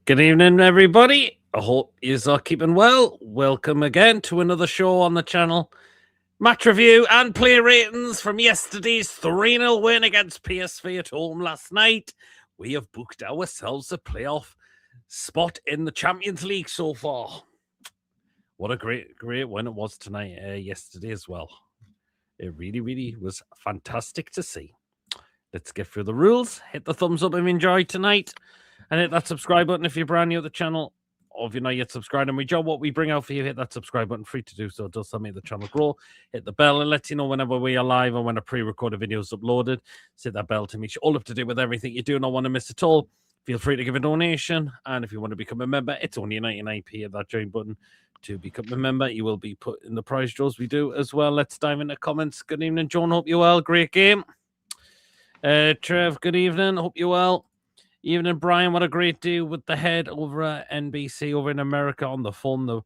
Good evening, everybody. I hope you are keeping well. Welcome again to another show on the channel. Match review and play ratings from yesterday's 3-0 win against PSV at home last night. We have booked ourselves a playoff spot in the Champions League so far. What a great win it was tonight, yesterday as well. It really was fantastic to see. Let's get through the rules. Hit the thumbs up if you enjoyed tonight. And hit that subscribe button if you're brand new to the channel. Or if you're not yet subscribed and we enjoy what we bring out for you, hit that subscribe button. Free to do so. It does help make the channel grow. Hit the bell and let you know whenever we are live or when a pre-recorded video is uploaded. So hit that bell to make sure all up to date with everything you do. Not want to miss at all. Feel free to give a donation. And if you want to become a member, it's only 99p. Hit that join button to become a member. You will be put in the prize draws we do as well. Let's dive into comments. Good evening, John. Hope you're well. Great game. Trev, good evening. Hope you're well. Evening, Brian. What a great deal with the head over at NBC over in America on the phone.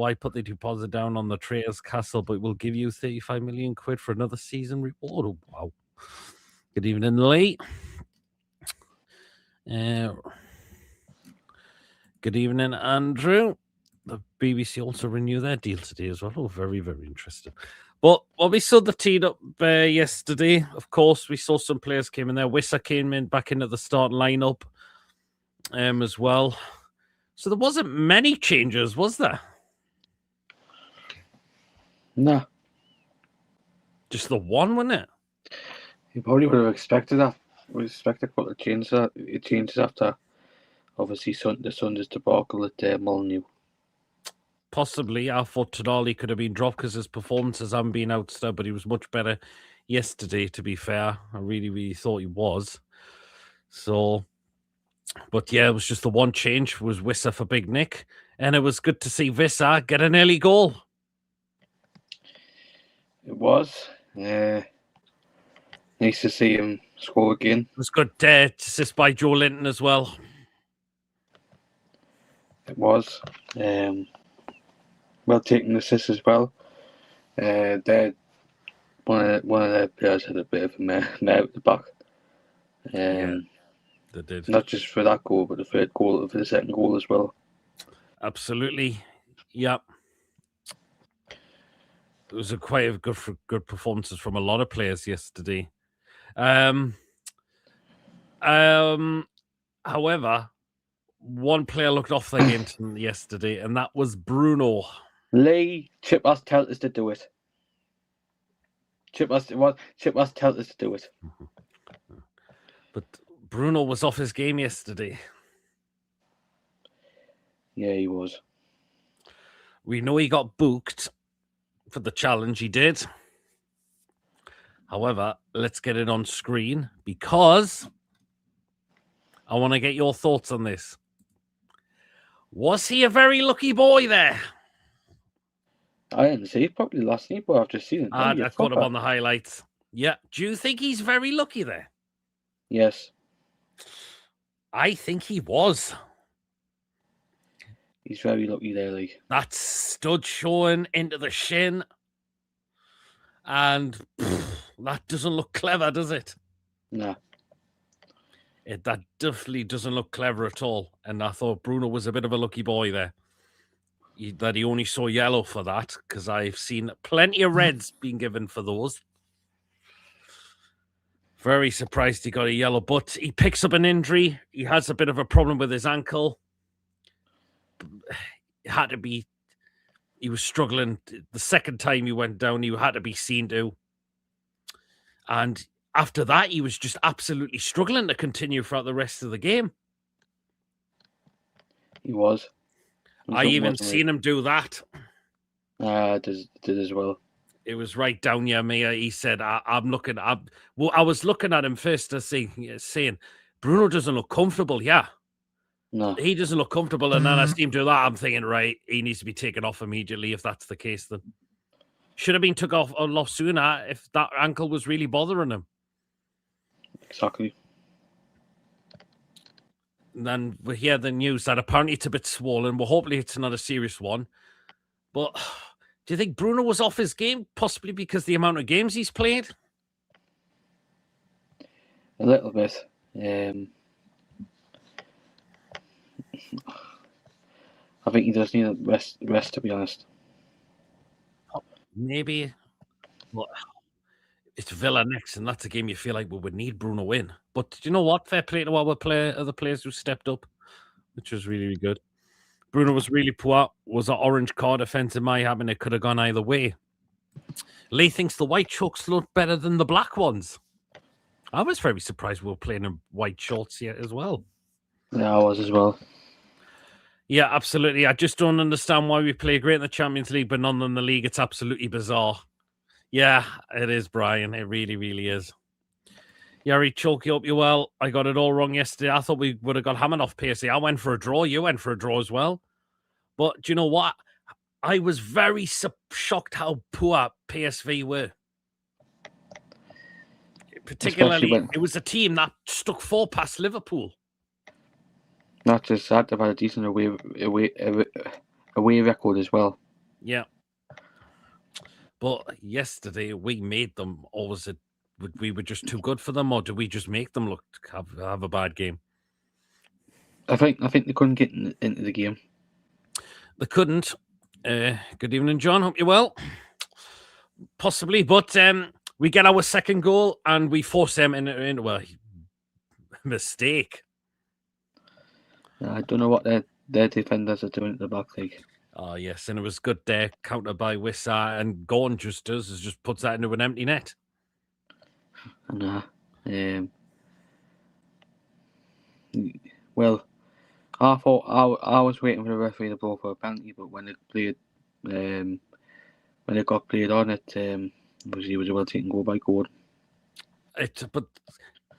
I put the deposit down on the Traitors Castle, but we'll give you 35 million quid for another season reward. Oh, wow. Good evening, Lee. Good evening, Andrew. The BBC also renew their deal today as well. Oh, very interesting. But we saw the teed up yesterday. Of course, we saw some players came in there. Wissa came in back into the starting lineup as well. So there wasn't many changes, was there? No. Just the one, wasn't it? You probably would have expected that. We expected a couple of changes. It changes after, obviously, the Sunday's debacle at Molyneux. Possibly. I thought Tonali could have been dropped because his performances haven't been outstanding, but he was much better yesterday, to be fair. I really thought he was. So, but yeah, it was just the one change was Wissa for Big Nick. And it was good to see Wissa get an early goal. It was. Nice to see him score again. It was good assist by Joe Linton as well. It was. Well taken assist as well. One of their players had a bit of a mare at the back. Yeah, they did. Not just for that goal, but the third goal, for the second goal as well. Absolutely. Yep. It was quite a good performances from a lot of players yesterday. However, one player looked off their game yesterday, and that was Bruno. Lee, Chip has told us to do it. Chip has told us to do it. But Bruno was off his game yesterday. Yeah, he was. We know he got booked for the challenge. He did. However, let's get it on screen because I want to get your thoughts on this. Was he a very lucky boy there? I didn't see it probably last night, but I've just seen it. I caught him on the highlights. Yeah. Do you think he's very lucky there? Yes. I think he was. He's very lucky there, like. That stud showing into the shin. And that doesn't look clever, does it? No. That definitely doesn't look clever at all. And I thought Bruno was a bit of a lucky boy there. That he only saw yellow for that, because I've seen plenty of reds being given for those. Very surprised he got a yellow, but he picks up an injury. He has a bit of a problem with his ankle. He was struggling. The second time he went down, he had to be seen to. And after that, he was just absolutely struggling to continue throughout the rest of the game. He was. I even seen him do that. Did as well. It was right down near me. He said, I was looking at him first to saying, Bruno doesn't look comfortable. Yeah. No. He doesn't look comfortable. And then I see him do that. I'm thinking, right, he needs to be taken off immediately if that's the case. Then should have been took off a lot sooner if that ankle was really bothering him. Exactly. And then we hear the news that apparently it's a bit swollen. Well, hopefully it's not a serious one. But do you think Bruno was off his game, possibly because the amount of games he's played? A little bit. I think he does need a rest, to be honest. Maybe. Well, it's Villa next, and that's a game you feel like we would need Bruno in. But do you know what? Fair play to our other players who stepped up, which was really, really good. Bruno was really poor. Was an orange card offence in my having. It could have gone either way. Lee thinks the white chucks look better than the black ones. I was very surprised we were playing in white shorts here as well. Yeah, I was as well. Yeah, absolutely. I just don't understand why we play great in the Champions League, but none in the league. It's absolutely bizarre. Yeah, it is, Brian. It really, really is. Yari, Chalky, hope you well. I got it all wrong yesterday. I thought we would have got hammered off PSV. I went for a draw. You went for a draw as well. But do you know what? I was very shocked how poor PSV were. Particularly, it was a team that stuck 4 past Liverpool. Not just that, they've had a decent away record as well. Yeah. But yesterday we made them, or was it we were just too good for them, or did we just make them look have a bad game? I think they couldn't get into the game. They couldn't. Good evening, John. Hope you're well. Possibly, but we get our second goal and we force them into a mistake. I don't know what their defenders are doing at the back league. Oh, yes, and it was good there, counter by Wissa, and Gorn just puts that into an empty net. Well, I thought I was waiting for the referee to blow for a penalty, but when it played, when it got played on, he was able to take and go by Gorn. But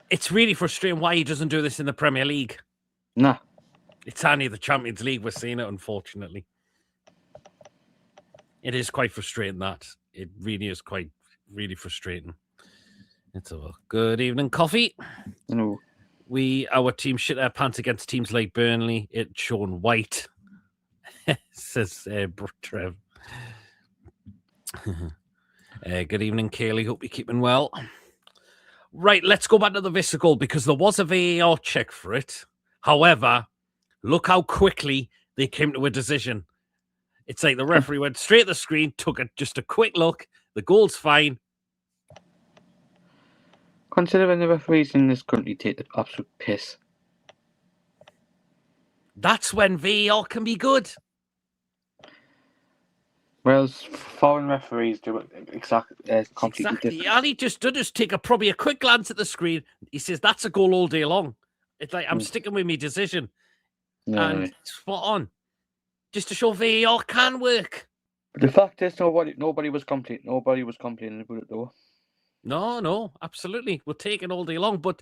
it's really frustrating why he doesn't do this in the Premier League. Nah. It's only the Champions League we're seeing it, unfortunately. It is quite frustrating, that. It really is really frustrating. It's a good evening, Coffee. Hello. Our team shit our pants against teams like Burnley. It's shown white, says Trev. Good evening, Kaylee. Hope you're keeping well. Right, let's go back to the Vista goal because there was a VAR check for it. However, look how quickly they came to a decision. It's like the referee went straight at the screen, took just a quick look. The goal's fine. Considering the referees in this country take the absolute piss. That's when VAR can be good. Whereas foreign referees do it completely different. All he just did is take probably a quick glance at the screen. He says, that's a goal all day long. It's like, I'm sticking with my decision. Yeah, and spot on. Just to show VAR can work. But the fact is, nobody was complaining. Nobody was complaining about it, though. No, absolutely. We'll take it all day long. But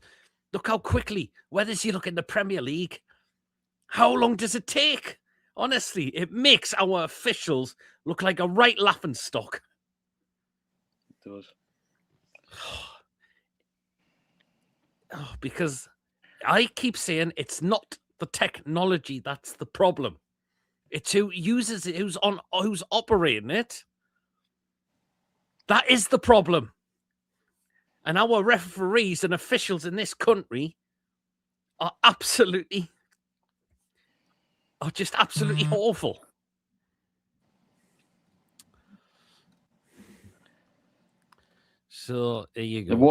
look how quickly, whether you look in the Premier League, how long does it take? Honestly, it makes our officials look like a right laughing stock. It does. Because I keep saying it's not the technology that's the problem. It's who uses it, who's operating it. That is the problem. And our referees and officials in this country are just absolutely awful. So there you go. The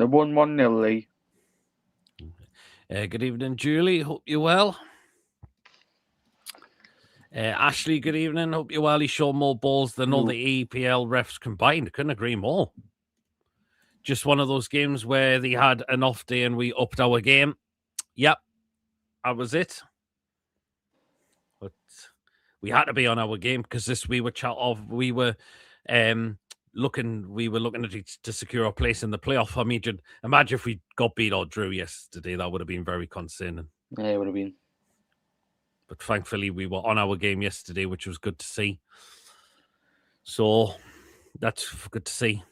1-1 Lee. Good evening, Julie. Hope you're well. Ashley, good evening. Hope you're well. He showed more balls than all the EPL refs combined. Couldn't agree more. Just one of those games where they had an off day and we upped our game. Yep, that was it. But we had to be on our game because we were looking to secure our place in the playoff. I mean, imagine if we got beat or drew yesterday. That would have been very concerning. Yeah, it would have been. But thankfully, we were on our game yesterday, which was good to see. So that's good to see.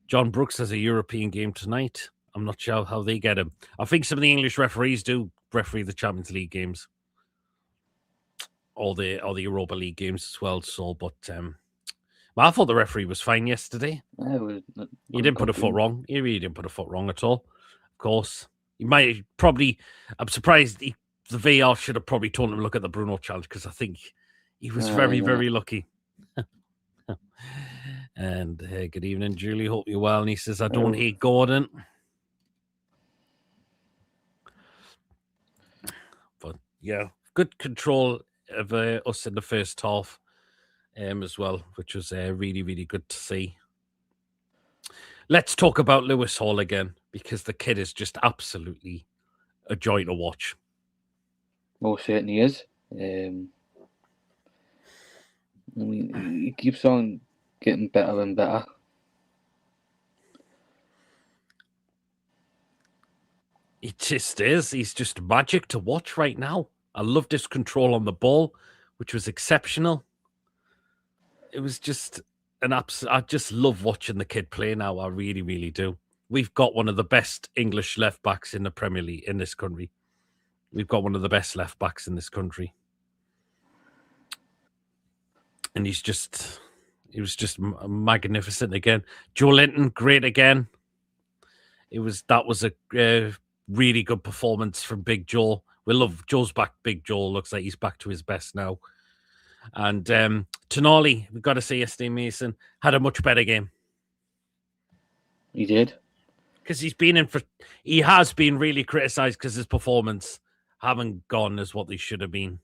John Brooks has a European game tonight. I'm not sure how they get him. I think some of the English referees do referee the Champions League games. Or the Europa League games as well. So, but I thought the referee was fine yesterday. Yeah, he didn't put a foot wrong. He really didn't put a foot wrong at all. Of course. I'm surprised the VR should have probably told him to look at the Bruno challenge because I think he was very, very lucky. And good evening, Julie. Hope you're well. And he says, I don't hate Gordon. But yeah, good control of us in the first half as well, which was really, really good to see. Let's talk about Lewis Hall again, because the kid is just absolutely a joy to watch. Most certainly is. I mean, he keeps on getting better and better. It just is. He's just magic to watch right now. I loved his control on the ball, which was exceptional. It was just I just love watching the kid play now. I really, really do. We've got one of the best English left backs in the Premier League in this country. We've got one of the best left backs in this country. And he was just magnificent again. Joe Linton, great again. That was a really good performance from Big Joe. We love Joe's back. Big Joe looks like he's back to his best now. And Tonali, we've got to say yesterday, Mason, had a much better game. He did. Because he has been really criticised because his performance haven't gone as what they should have been.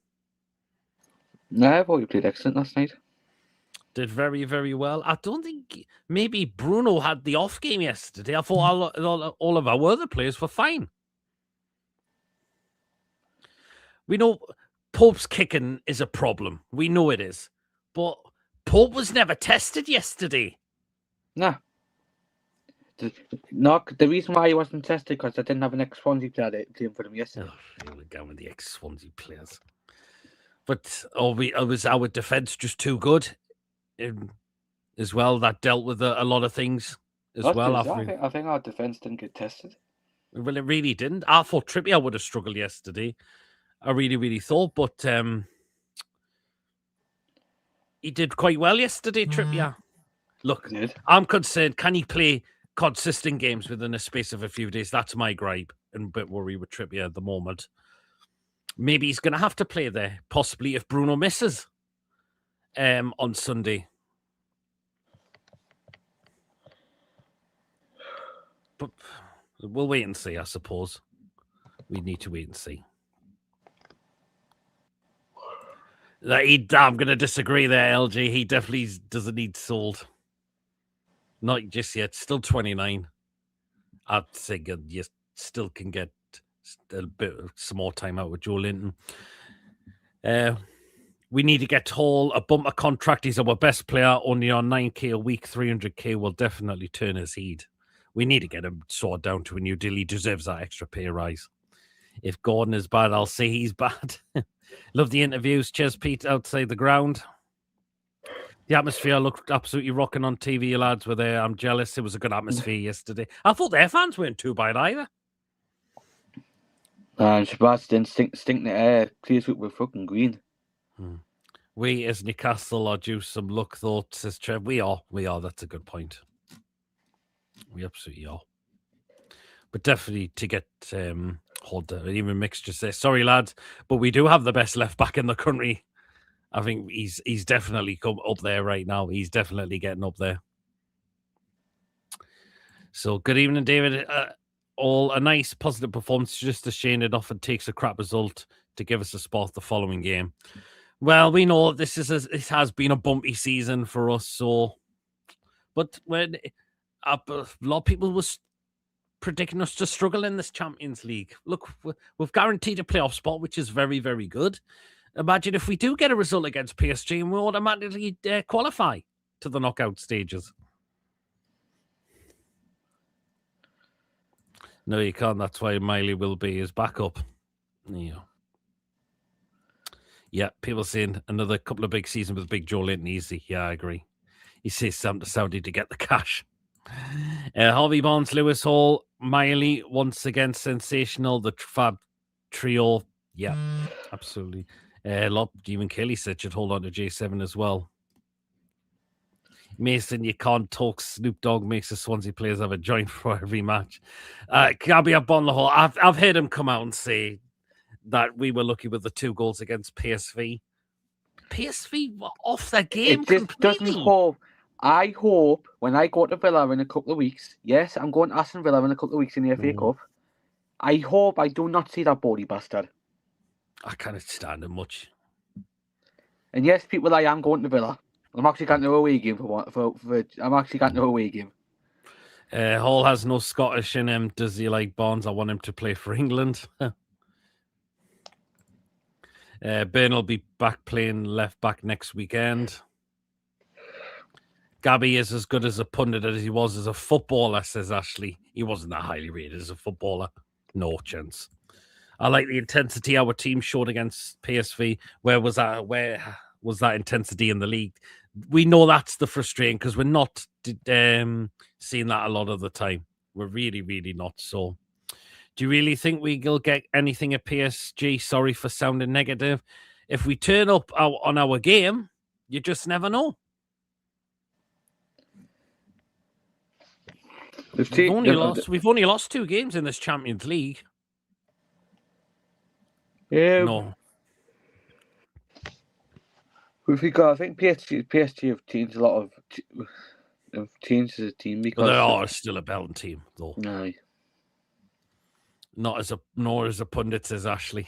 No, I thought he played excellent last night. Did very, very well. I don't think maybe Bruno had the off game yesterday. I thought all of our other players were fine. We know Pope's kicking is a problem. We know it is. But Pope was never tested yesterday. Nah. The reason why he wasn't tested because I didn't have an ex-Swansea player playing for them yesterday. Oh, here we go with the ex-Swansea players. But was our defence just too good as well? That dealt with a lot of things as well. I think our defence didn't get tested. Well, it really didn't. I thought Trippier would have struggled yesterday. I really, really thought. But he did quite well yesterday, Trippier. Look, I'm concerned. Can he play consistent games within a space of a few days? That's my gripe and a bit worry with Trippier at the moment. Maybe he's going to have to play there, possibly if Bruno misses on Sunday. But we'll wait and see, I suppose. We need to wait and see. I'm going to disagree there, LG. He definitely doesn't need sold. Not just yet. Still 29. I think you still can get some more time out with Joe Linton. We need to get Hall a bumper contract. He's our best player, only on 9k a week. 300k will definitely turn his head. We need to get him sorted down to a new deal. He deserves that extra pay rise. If Gordon is bad, I'll say he's bad. Love the interviews. Cheers, Pete, outside the ground. The atmosphere looked absolutely rocking on TV. You lads were there. I'm jealous. It was a good atmosphere yesterday. I thought their fans weren't too bad either. Shabazz didn't stink the air. Clears with fucking green. We as Newcastle are due some luck, though, says Trev. We are. That's a good point. We absolutely are. But definitely to get even Mixture says, sorry lads, but we do have the best left back in the country. I think he's definitely come up there right now. He's definitely getting up there. So good evening, David. All a nice positive performance. Just a shame it often takes a crap result to give us a spot the following game. Well, we know it has been a bumpy season for us. So, but when a lot of people was predicting us to struggle in this Champions League. Look, we've guaranteed a playoff spot, which is very, very good. Imagine if we do get a result against PSG and we automatically qualify to the knockout stages. No, you can't. That's why Miley will be his backup. Yeah, people saying another couple of big seasons with Big Joe Linton easy. Yeah, I agree. He says something to Saudi to get the cash. Harvey Barnes, Lewis Hall, Miley, once again sensational. The Fab trio. Yeah, absolutely. Even Kelly said should hold on to J7 as well. Mason, you can't talk. Snoop Dogg makes the Swansea players have a joint for every match. Gabi Bonlahol, I've heard him come out and say that we were lucky with the 2 goals against PSV. PSV were off their game It just completely. doesn't hope. I hope when I go to Villa in a couple of weeks, yes, I'm going to Aston Villa in a couple of weeks in the FA Cup. I hope I do not see that body bastard. I can't stand him much. And yes, people, I am going to Villa. I'm actually going to a away game I'm actually going to a away game. Hall has no Scottish in him. Does he like Bonds? I want him to play for England. Byrne will be back playing left back next weekend. Gabby is as good as a pundit as he was as a footballer, says Ashley. He wasn't that highly rated as a footballer. No chance. I like the intensity our team showed against PSV. Where was that intensity in the league? We know that's the frustrating because we're not seeing that a lot of the time. We're really, really not. So, do you really think we'll get anything at PSG? Sorry for sounding negative. If we turn up on our game, you just never know. We've only lost 2 games in this Champions League. Yeah. No. I think PSG have changed a lot have changed as a team because But they are still a Belgian team, though. No. Nor as a pundit, says Ashley.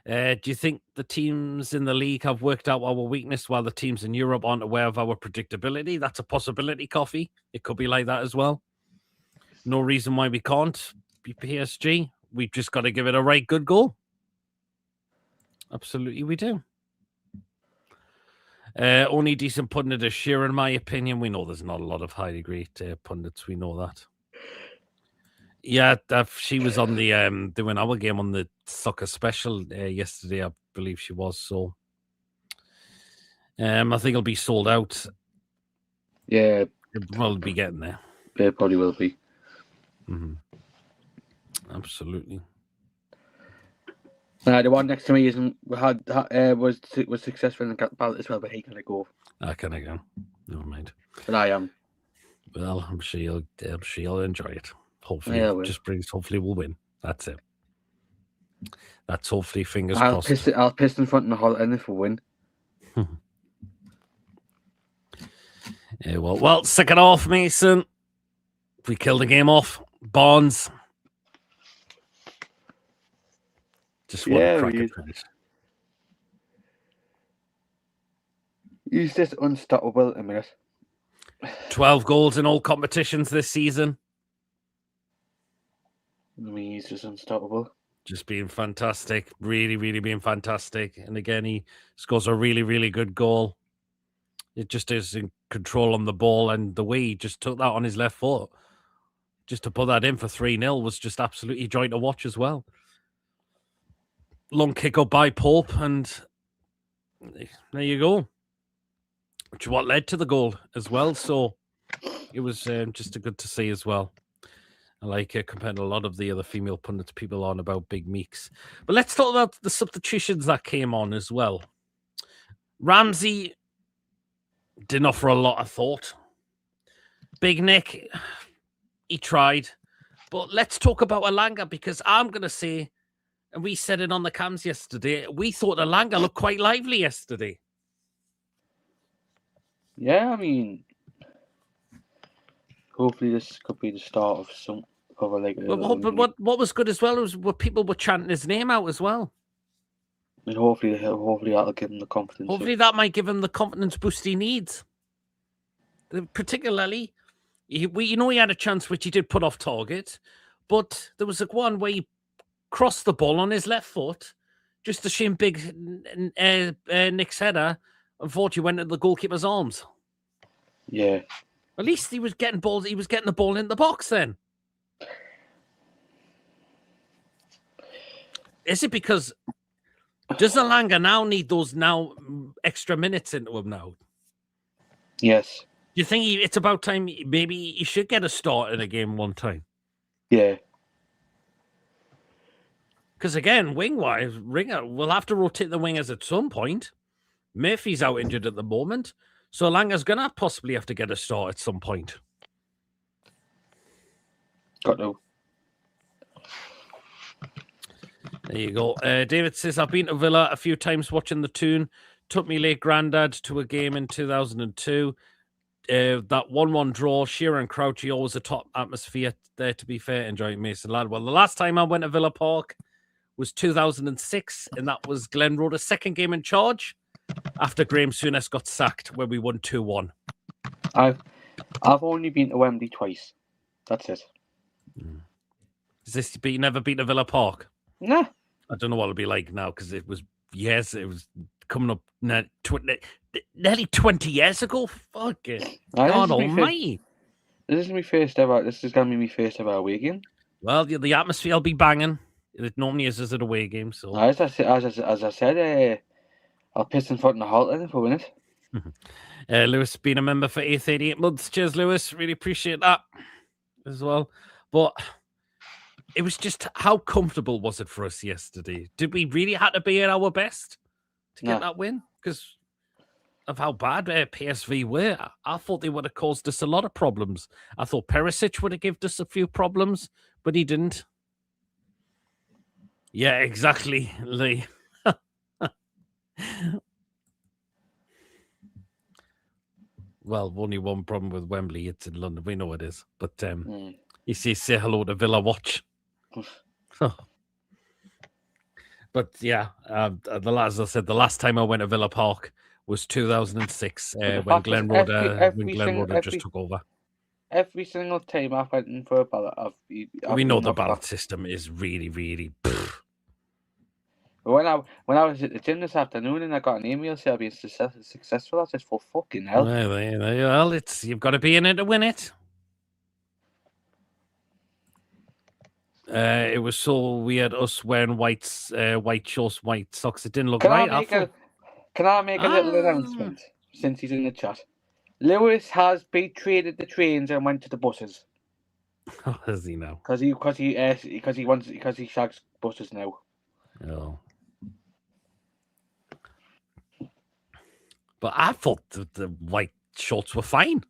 Do you think the teams in the league have worked out our weakness while the teams in Europe aren't aware of our predictability? That's a possibility, Coffee. It could be like that as well. No reason why we can't be PSG. We've just got to give it a right good goal. Absolutely, we do. Only decent pundit is Shearer, in my opinion. We know there's not a lot of highly great pundits. We know that. Yeah, she was on the doing our game on the soccer special yesterday, I believe she was. So I think it'll be sold out. Yeah. We'll be getting there. Yeah, probably will be. Mm-hmm. Absolutely. The one next to me was successful in the ballot as well, but he can go. I can go. Never mind. But I am. Well, I'm sure you'll enjoy it. Hopefully, hopefully we'll win. That's it. That's hopefully fingers crossed. I'll piss in front of the Hall and if we win. Yeah, well, stick it off, Mason. If we kill the game off, Bonds. Just want to crack it. He's just unstoppable at a minute. 12 goals in all competitions this season. I mean, he's just unstoppable. Just being fantastic. Really, really being fantastic. And again, he scores a really, really good goal. It just is in control on the ball. And the way he just took that on his left foot, just to put that in for 3-0 was just absolutely joy to watch as well. Long kick up by Pope. And there you go. Which is what led to the goal as well. So it was just good to see as well. I like it compared to a lot of the other female pundits people on about Big Meeks. But let's talk about the substitutions that came on as well. Ramsey didn't offer a lot of thought. Big Nick, he tried. But let's talk about Elanga because I'm going to say, and we said it on the cams yesterday, we thought Elanga looked quite lively yesterday. Yeah, I mean, hopefully this could be the start of some other like. But what was good as well was people were chanting his name out as well. And hopefully that'll give him the confidence. Hopefully that might give him the confidence boost he needs. Particularly, he had a chance which he did put off target, but there was one where he crossed the ball on his left foot, just a shame big Nick's header. Unfortunately, went into the goalkeeper's arms. Yeah. At least he was getting balls. He was getting the ball in the box then. Is it because does Elanga now need those extra minutes into him now? Yes. Do you think it's about time maybe he should get a start in a game one time? Yeah. Because again, wing-wise, Ringer will have to rotate the wingers at some point. Murphy's out injured at the moment. So Elanga's going to possibly have to get a start at some point. Got no. There you go. David says, I've been to Villa a few times watching the Toon. Took me late granddad to a game in 2002. That 1-1 draw, Shearer and Crouchy, always a top atmosphere there, to be fair. Enjoying Mason Lad. Well, the last time I went to Villa Park was 2006, and that was Glenn Roeder's second game in charge after Graham Souness got sacked, where we won 2-1. I've only been to Wembley twice. That's it. Is this, but you never been to Villa Park? Nah. I don't know what it'll be like now, because it was coming up nearly 20 years ago. Fuck it. God almighty. This is my first ever. This is going to be my first ever away game. Well, the atmosphere will be banging. It normally is at away game. So as I said, I'll piss and foot in the halt if we win it. Lewis being a member for 88 months. Cheers, Lewis. Really appreciate that as well. But it was just, how comfortable was it for us yesterday? Did we really have to be at our best to get that win? Because of how bad PSV were. I thought they would have caused us a lot of problems. I thought Perisic would have given us a few problems, but he didn't. Yeah, exactly, Lee. Well, only one problem with Wembley. It's in London. We know it is. But you see, say hello to Villa Watch. But yeah, as I said, the last time I went to Villa Park was 2006 when Glenn Roeder just took over. Every single time I've went in for a ballot, we know the ballot system is really, really. When I was at the gym this afternoon and I got an email saying I've been successful, I said, for fucking hell. Well, you've got to be in it to win it. It was so weird, us wearing white shorts, white socks. It didn't look right. Can I make a little announcement since he's in the chat? Lewis has traded the trains and went to the buses. Oh, does he now? Because he shags buses now. Oh. But I thought the white shorts were fine.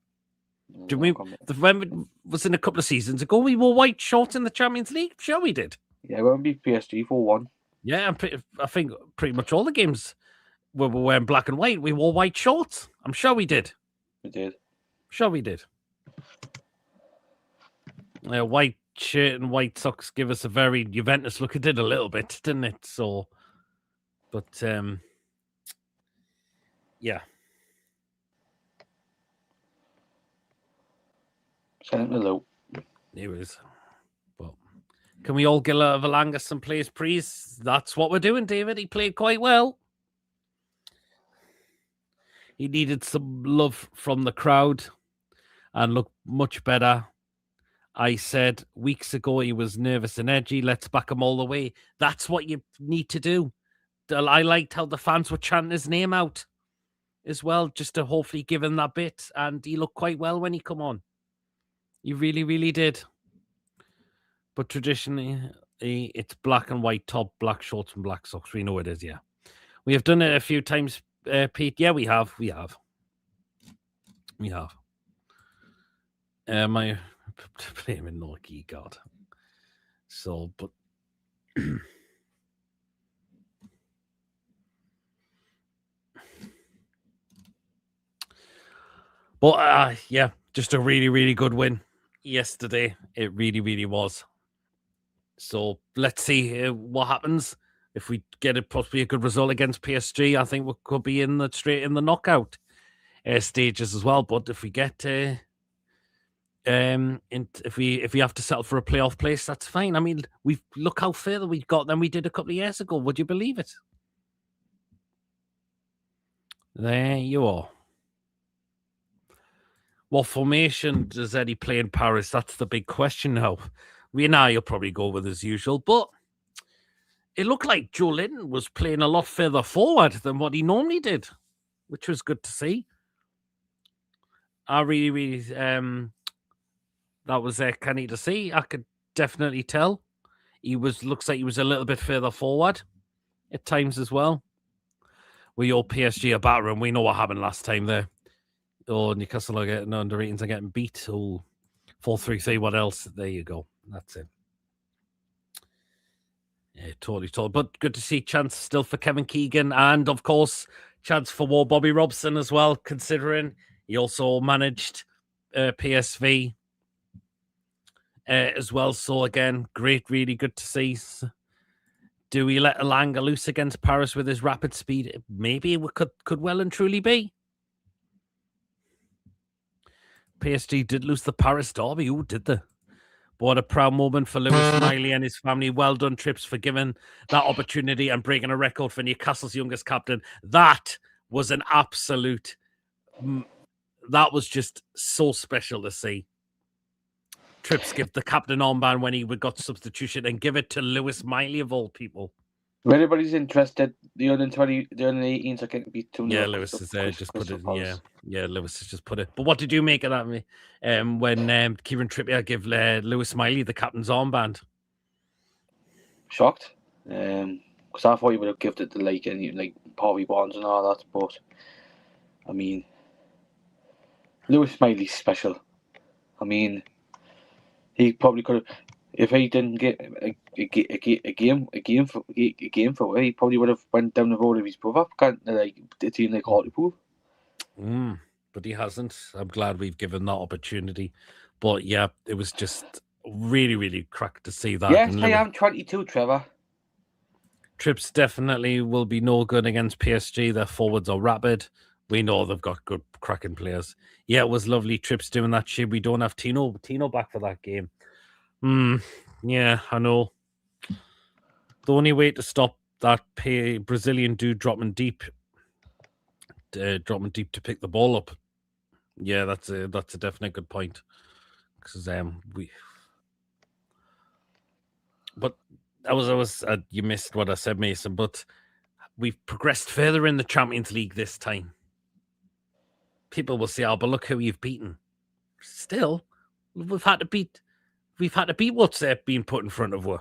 Do we? When it was in a couple of seasons ago, we wore white shorts in the Champions League. Sure, we did. Yeah, we beat PSG 4-1. Yeah, I think pretty much all the games where we were wearing black and white, we wore white shorts. I'm sure we did. We did. Sure, we did. White shirt and white socks give us a very Juventus look. It did a little bit, didn't it? So, but yeah. Send him hello. It was. But can we all get a Valanga some plays, please? That's what we're doing, David. He played quite well. He needed some love from the crowd and looked much better. I said weeks ago he was nervous and edgy. Let's back him all the way. That's what you need to do. I liked how the fans were chanting his name out as well, just to hopefully give him that bit. And he looked quite well when he come on. He really, really did. But traditionally, it's black and white top, black shorts and black socks. We know it is, yeah. We have done it a few times, Pete. Yeah, we have. My blaming Norky, God. So, but yeah, just a really, really good win yesterday. It really, really was. So let's see what happens. If we get possibly a good result against PSG, I think we could be straight in the knockout stages as well. But if we get if we have to settle for a playoff place, that's fine. I mean, look how further we got than we did a couple of years ago. Would you believe it? There you are. What formation does Eddie play in Paris? That's the big question now. You'll probably go with as usual, but it looked like Joe Linton was playing a lot further forward than what he normally did, which was good to see. I really, really, that was canny to see. I could definitely tell. Looks like he was a little bit further forward at times as well. We all PSG are battering. We know what happened last time there. Oh, Newcastle are getting under ratings and getting beat. Oh, 4-3-3. What else? There you go. That's it. Yeah, totally. But good to see chance still for Kevin Keegan, and of course, chance for Bobby Robson as well, considering he also managed PSV as well. So again, great, really good to see. Do we let Elanga loose against Paris with his rapid speed? Maybe it could well and truly be. PSG did lose the Paris derby. Ooh, did they? What a proud moment for Lewis Miley and his family. Well done, Trips, for giving that opportunity and breaking a record for Newcastle's youngest captain. That was an absolute... That was just so special to see. Trips give the captain armband when he got substitution and give it to Lewis Miley, of all people. If anybody's interested, the under 18s are getting beat 2-0. Yeah, Lewis is there. Just put it. Yeah, Lewis has just put it. But what did you make of that? When Kieran Trippier gave Lewis Miley the captain's armband? Shocked, because I thought he would have given it to like Bobby Bonds and all that. But I mean, Lewis Miley's special. I mean, he probably could have. If he didn't get a game for away, he probably would have went down the road of his brother, like a team like Hartlepool. But he hasn't. I'm glad we've given that opportunity. But yeah, it was just really, really cracked to see that. Yes, I am 22, Trevor. Trips definitely will be no good against PSG. Their forwards are rapid. We know they've got good cracking players. Yeah, it was lovely. Trips doing that shit. We don't have Tino back for that game. Yeah, I know. The only way to stop that Brazilian dude dropping deep to pick the ball up. Yeah, that's a definite good point. Because but you missed what I said, Mason. But we've progressed further in the Champions League this time. People will say, "Oh, but look who you've beaten." Still, we've had to beat what's being put in front of us.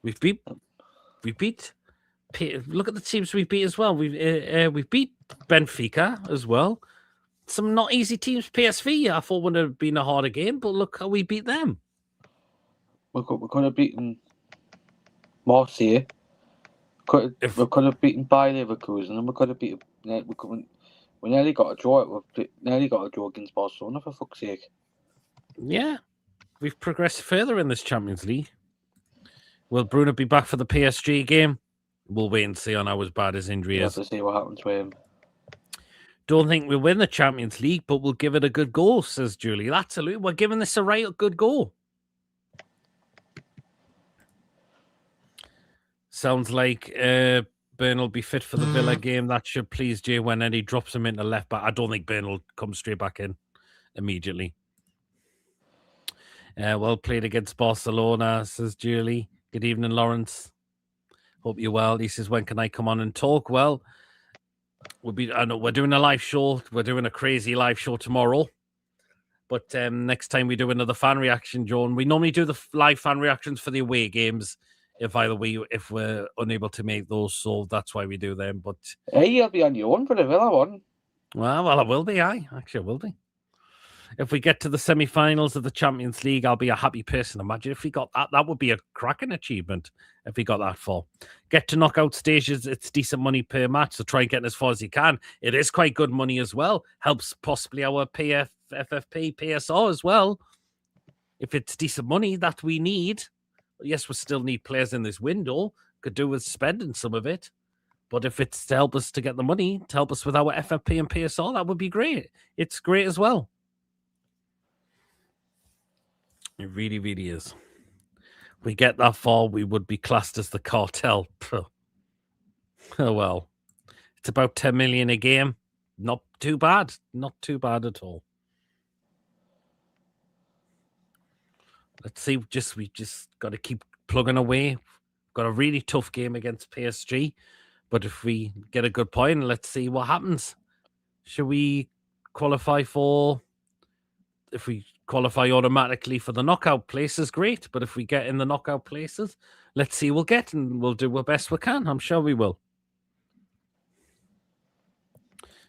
We've beat. Look at the teams we beat as well. We've beat Benfica as well. Some not easy teams. PSV, I thought would have been a harder game, but look how we beat them. We could have beaten Marseille. We could have beaten Bayer Leverkusen, and we could have beaten. We nearly got a draw. We nearly got a draw against Barcelona, for fuck's sake. Yeah, we've progressed further in this Champions League. Will Bruno be back for the PSG game? We'll wait and see on how bad his injury is. We'll have to see what happens with him. Don't think we'll win the Champions League, but we'll give it a good go, says Julie. Absolutely. We're giving this a right good go. Sounds like Byrne will be fit for the Villa game. That should please Jay when Eddie drops him into left back. I don't think Byrne will come straight back in immediately. Well played against Barcelona, says Julie. Good evening, Lawrence. Hope you're well. He says, when can I come on and talk? Well, I know we're doing a live show. We're doing a crazy live show tomorrow. But next time we do another fan reaction, John, we normally do the live fan reactions for the away games. If we're unable to make those, so that's why we do them. But hey, you'll be on your own for the Villa one. Well, I will be. Actually, I will be. If we get to the semi-finals of the Champions League, I'll be a happy person. Imagine if we got that. That would be a cracking achievement if we got that far. Get to knockout stages. It's decent money per match, so try and get as far as you can. It is quite good money as well. Helps possibly our FFP, PSR as well. If it's decent money that we need. Yes, we still need players in this window. Could do with spending some of it. But if it's to help us to get the money, to help us with our FFP and PSR, that would be great. It's great as well. It really, really is. If we get that far, we would be classed as the cartel. Oh, well. It's about 10 million a game. Not too bad. Not too bad at all. Let's see. We just got to keep plugging away. Got a really tough game against PSG. But if we get a good point, let's see what happens. Should we qualify for... If we qualify automatically for the knockout places, great. But if we get in the knockout places, let's see we'll get, and we'll do our best we can. I'm sure we will.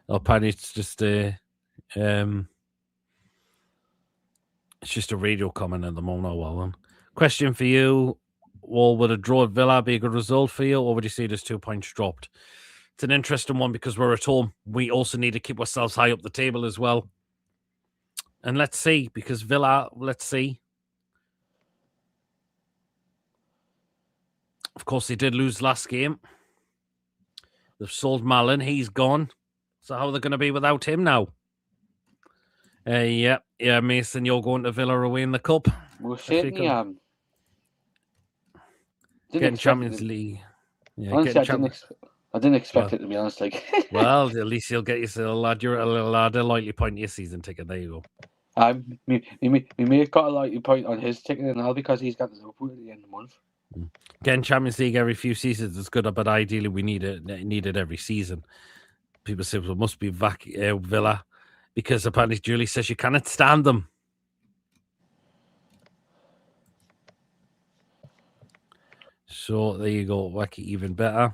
Oh, apparently it's just a radio comment at the moment. Oh, well, then. Question for you. Well, would a draw at Villa be a good result for you, or would you see it as 2 points dropped? It's an interesting one because we're at home. We also need to keep ourselves high up the table as well. And let's see, because Villa, let's see. Of course, they did lose last game. They've sold Malin. He's gone. So how are they going to be without him now? Yeah, Mason, you're going to Villa away in the cup. Well, certainly getting Champions League. Yeah, honestly, I didn't expect it, to be honest. Well, at least you'll get yourself a lightly point your season ticket. There you go. We may have got a lightly point on his ticket and all because he's got the Liverpool at the end of the month. Getting Champions League every few seasons is good, but ideally we need it every season. People say, well, it must be Villa, because apparently Julie says you cannot stand them. So there you go, Wacky, even better.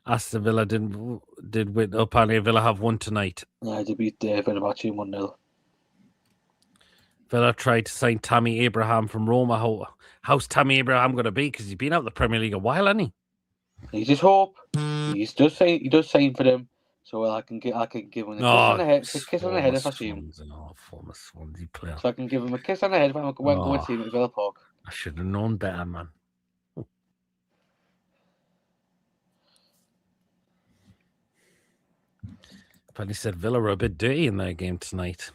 Aston Villa did win. Apparently Villa have won tonight. Yeah, they beat Fenerbahce 1-0. Villa tried to sign Tammy Abraham from Roma. How's Tammy Abraham going to be? Because he's been out of the Premier League a while, hasn't he? He just hope. He does sign for them. So I can give him a kiss on the head. Kiss on the head if I see him. Former Swansea player. So I can give him a kiss on the head if I go and see him at Villa Park. I should have known better, man. But he said Villa were a bit dirty in their game tonight.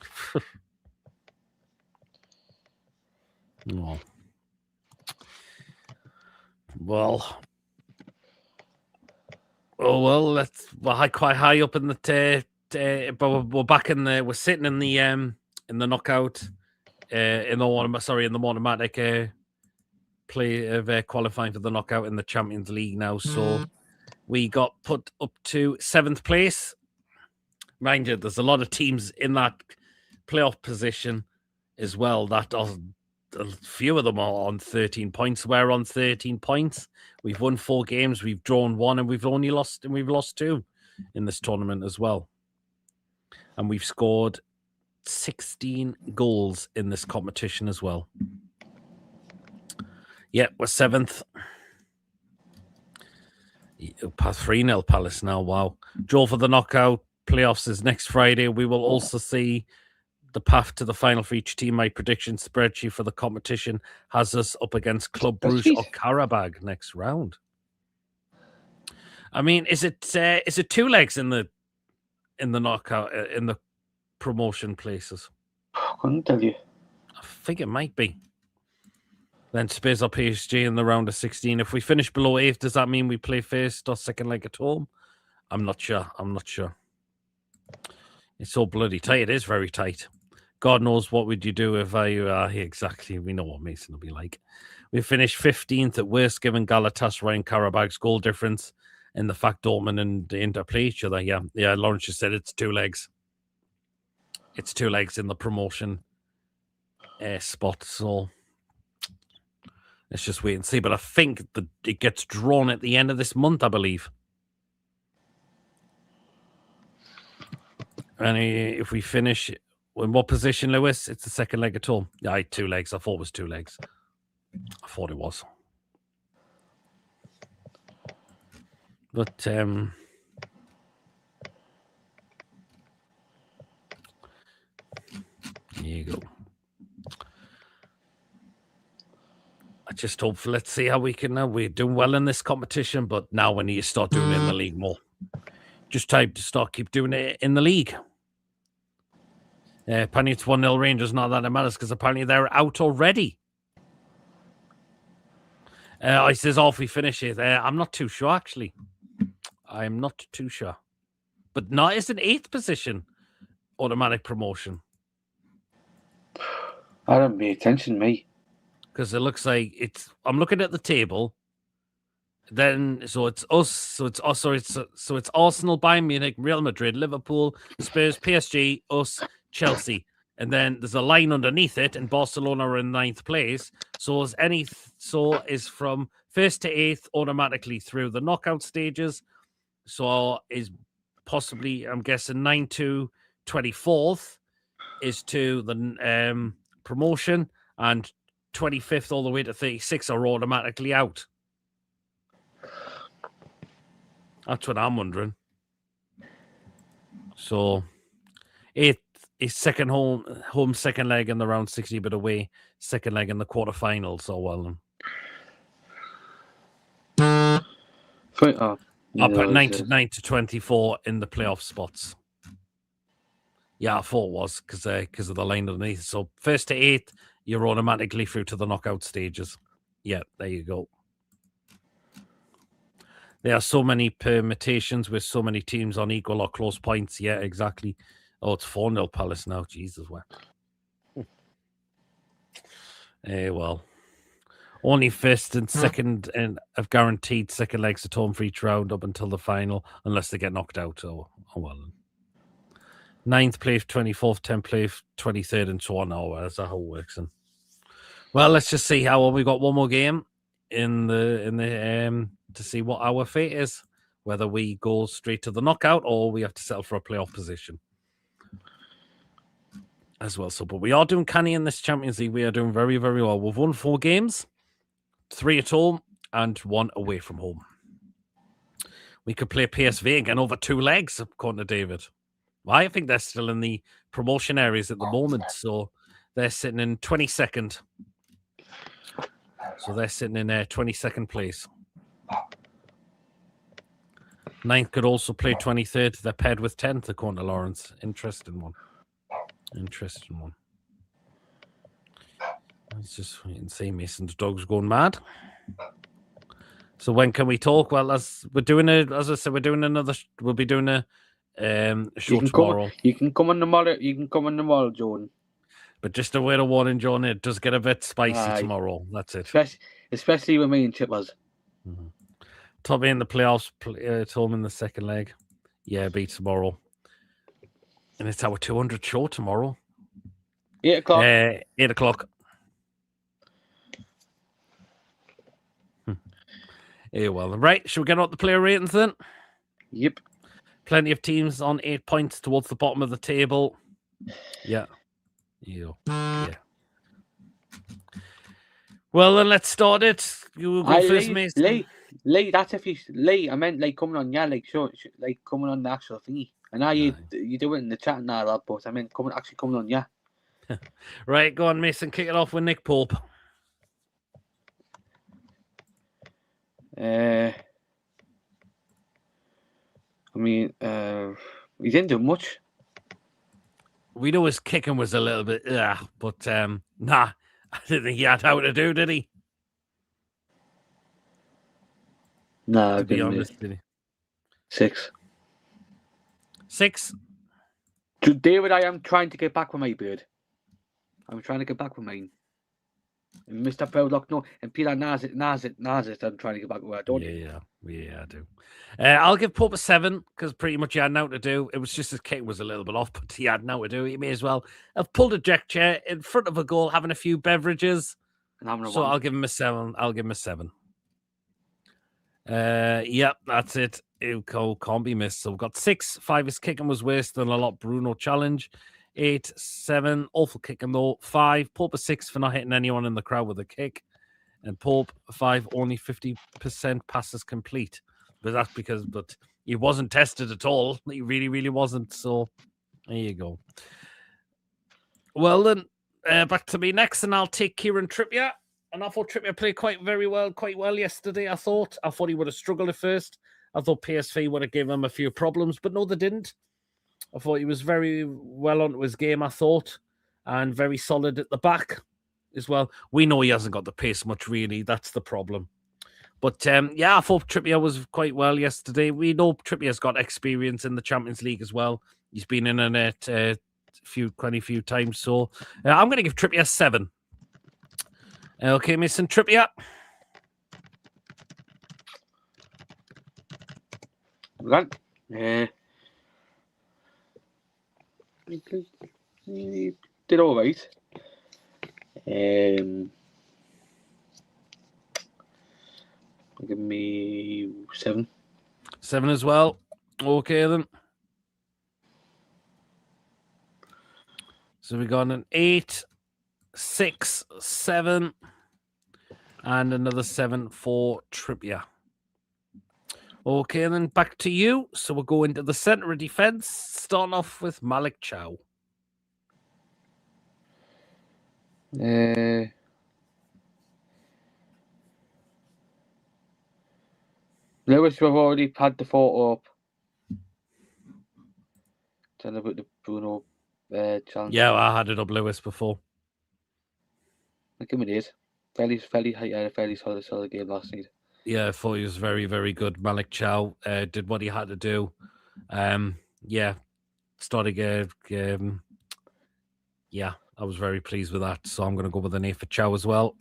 Oh. Well. Oh well, we're quite high up in the but we're back in the. We're sitting in the knockout, in the automatic play of qualifying for the knockout in the Champions League now. So we got put up to 7th place. Mind you, there's a lot of teams in that playoff position as well. That a few of them are on 13 points. We're on 13 points. We've won 4 games. We've drawn 1, and we've lost 2 in this tournament as well. And we've scored 16 goals in this competition as well. Yeah, we're 7th. Past 3-0 Palace now. Wow. Draw for the knockout playoffs is next Friday. We will also see the path to the final for each team. My prediction spreadsheet for the competition has us up against Club Brugge or Karabag next round. I mean, is it 2 legs in the knockout in the promotion places? I couldn't tell you. I think it might be. Then Spurs or PSG in the round of 16. If we finish below 8th, does that mean we play first or second leg at home? I'm not sure. It's so bloody tight. It is very tight. God knows what would you do if exactly. We know what Mason will be like. We finished 15th at worst, given Galatasaray and Karabag's goal difference, and the fact Dortmund and Inter play each other. Yeah. Lawrence just said it's 2 legs. It's 2 legs in the promotion spot. So let's just wait and see. But I think that it gets drawn at the end of this month, I believe. And if we finish in what position, Lewis? It's the second leg at home. Yeah, 2 legs. I thought it was 2 legs. I thought it was. But there you go. I just hope. Let's see how we can. We're doing well in this competition, but now we need to start doing it in the league more. Just time to keep doing it in the league. Apparently it's 1-0 Rangers. Not that it matters because apparently they're out already. I says off we finish it. I'm not too sure actually. I'm not too sure, but not is an 8th position automatic promotion. I don't pay attention, me. Because it looks like it's. I'm looking at the table. Then so it's us. So it's Arsenal, Bayern Munich, Real Madrid, Liverpool, Spurs, PSG, us, Chelsea, and then there's a line underneath it, and Barcelona are in 9th place. So is from 1st to 8th automatically through the knockout stages. So is possibly, I'm guessing, 9 to 24th is to the promotion, and 25th all the way to 36 are automatically out? That's what I'm wondering. So, 8th is second home second leg in the round 60, but away second leg in the quarterfinals. So well, up at 9 to 24 in the playoff spots. Yeah, I thought it was because of the line underneath. So 1st to 8th, you're automatically through to the knockout stages. Yeah, there you go. There are so many permutations with so many teams on equal or close points. Yeah, exactly. Oh, it's 4-0 Palace now. Jesus, what? Well, only first and second and have guaranteed second legs at home for each round up until the final, unless they get knocked out. Oh well. 9th play 24th, 10th play 23rd, and so on. Oh, that's how it works. And well, let's just see how we got one more game in the to see what our fate is, whether we go straight to the knockout or we have to settle for a playoff position as well. So, but we are doing canny in this Champions League. We are doing very, very well. We've won 4 games, 3 at home and 1 away from home. We could play PSV again over 2 legs, according to David. Well, I think they're still in the promotion areas at the moment, so they're sitting in 22nd. So they're sitting in 22nd place. 9th could also play 23rd. They're paired with 10th, according to Lawrence. Interesting one. Let's just wait and see. Mason's dog's going mad. So when can we talk? Well, as I said, we're doing another. We'll be doing a show tomorrow. You can come on tomorrow, Jordan. But just a word of warning, John, it does get a bit spicy tomorrow. That's it. Especially with me and Chippers. Mm-hmm. Tommy in the playoffs, Tom in the second leg. Yeah, beat tomorrow. And it's our 200 show tomorrow. 8 o'clock. 8 o'clock. Yeah, well, right. Should we get out the player ratings then? Yep. Plenty of teams on 8 points towards the bottom of the table. Yeah. Well, then let's start it. You go first, Mason. Lee, that's if you Lee. I meant like coming on, yeah, like like coming on the actual thingy. I know you do it in the chat and all that, but I meant coming on, yeah. Right, go on, Mason. Kick it off with Nick Pope. I mean, he didn't do much. We know his kicking was a little bit, but nah, I didn't think he had how to do, did he? Nah, to be honest, did he? 6. 6? David, I am trying to get back with my beard. I'm trying to get back with mine. And Mr. Proudlock, no, and Peter Naz it. I'm trying to get back with where I don't. Yeah, I do. I'll give Pope a 7 because pretty much he had now to do. It was just his kick was a little bit off, but he had now to do. He may as well have pulled a deck chair in front of a goal, having a few beverages. I'll give him a 7. Yep, that's it. It can't be missed. So we've got 6. 5, his kicking was worse than a lot. Bruno challenge. 8, 7, awful kicking though. 5, Pope a 6 for not hitting anyone in the crowd with a kick. And Pope 5, only 50% passes complete. But that's but he wasn't tested at all. He really, really wasn't. So there you go. Well then, back to me next, and I'll take Kieran Trippier. And I thought Trippier played quite well yesterday. I thought he would have struggled at first. I thought PSV would have given him a few problems, but no, they didn't. I thought he was very well onto his game, I thought, and very solid at the back as well. We know he hasn't got the pace much, really. That's the problem. But, I thought Trippier was quite well yesterday. We know Trippier's got experience in the Champions League as well. He's been in it quite a few times. So I'm going to give Trippier 7. Okay, Mason, Trippier. Right. Did all right. Give me 7. 7 as well. Okay, then. So we got an 8, 6, 7, and another 7 for Trippier. Okay, then back to you. So we'll go into the centre of defence, starting off with Malik Chow. Lewis, we've already had the photo up. Tell about the Bruno challenge. Yeah, I had it up, Lewis, before. I'll give me this. Fairly had a fairly solid game last night. Yeah, I thought he was very, very good. Malik Chow did what he had to do. Yeah, started yeah, I was very pleased with that. So I'm going to go with an 8 for Chow as well.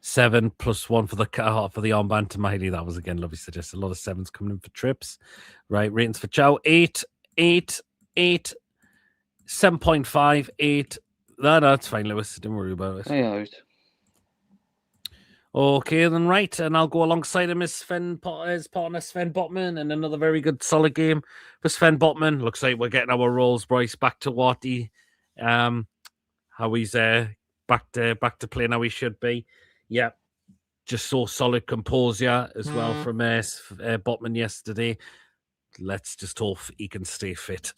7 plus 1 for the armband to Miley. That was again lovely suggestion. A lot of 7s coming in for trips. Right, ratings for Chow 8, 8, 8, 7.5, 8. No, it's fine, Lewis. Don't worry about it. Yeah, Okay, then right, and I'll go alongside him as his partner Sven Botman, and another very good solid game for Sven Botman. Looks like we're getting our Rolls Royce back to what how he's back to playing how he should be. Yeah, just so solid composure as well from Botman yesterday. Let's just hope he can stay fit.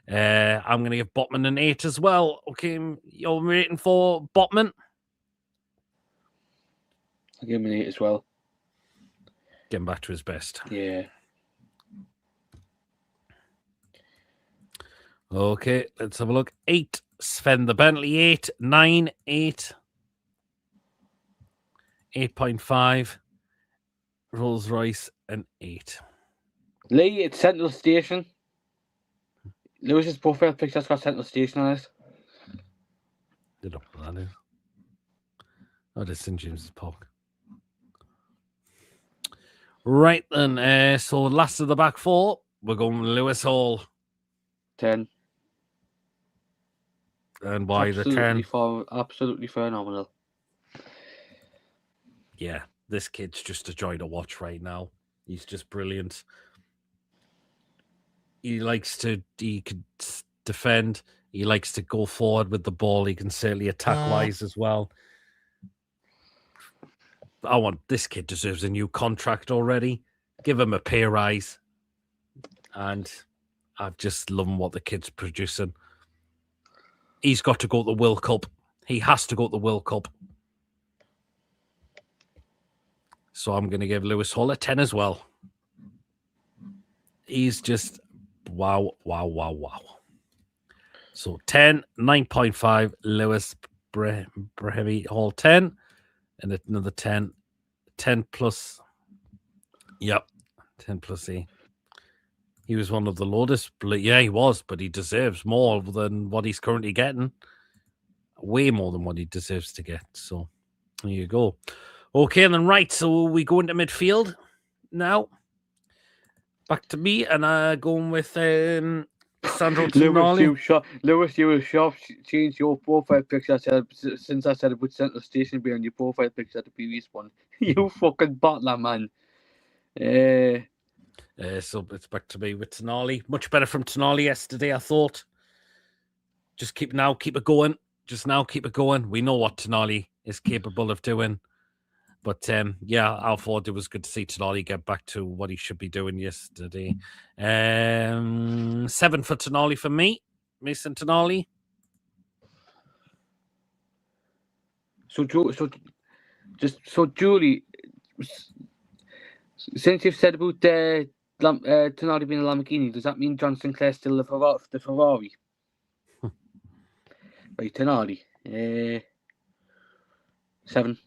I'm going to give Botman an 8 as well. Okay, you're rating for Botman? I'll give him an 8 as well. Getting back to his best. Yeah. Okay, let's have a look. 8, Sven the Bentley 8, 9, 8, 8.5, Rolls Royce an 8. Lee, it's Central Station. Lewis's profile picture's got Central Station on it. They don't know what that is. Oh, it's St. James's Park. Right then, so last of the back four, we're going with Lewis Hall. 10. And why the 10? Absolutely phenomenal. Yeah, this kid's just a joy to watch right now. He's just brilliant. He can defend. He likes to go forward with the ball. He can certainly attack-wise as well. This kid deserves a new contract already. Give him a pay rise. And I'm just loving what the kid's producing. He's got to go to the World Cup. He has to go to the World Cup. So I'm going to give Lewis Hall a 10 as well. He's just wow. So 10, 9.5, Lewis Brahimi Hall 10. And another 10. 10 plus. Yep. 10 plus E. He was one of the lowest. Yeah, he was, but he deserves more than what he's currently getting. Way more than what he deserves to get. So there you go. Okay, and then right, so we go into midfield now. Back to me, and going with Sandro Tonali. Lewis, you were sharp. Change your profile picture. Since I said it would Central Station be on your profile picture, the previous one. You fucking butler, man. So it's back to me with Tonali. Much better from Tonali yesterday, I thought. Just keep it going. Keep it going. We know what Tonali is capable of doing. But yeah, I thought it was good to see Tonali get back to what he should be doing yesterday. 7 for Tonali for me. Mason Tonali. So Julie, since you've said about Tonali being a Lamborghini, does that mean John Sinclair's still the Ferrari? Right, Tonali. 7.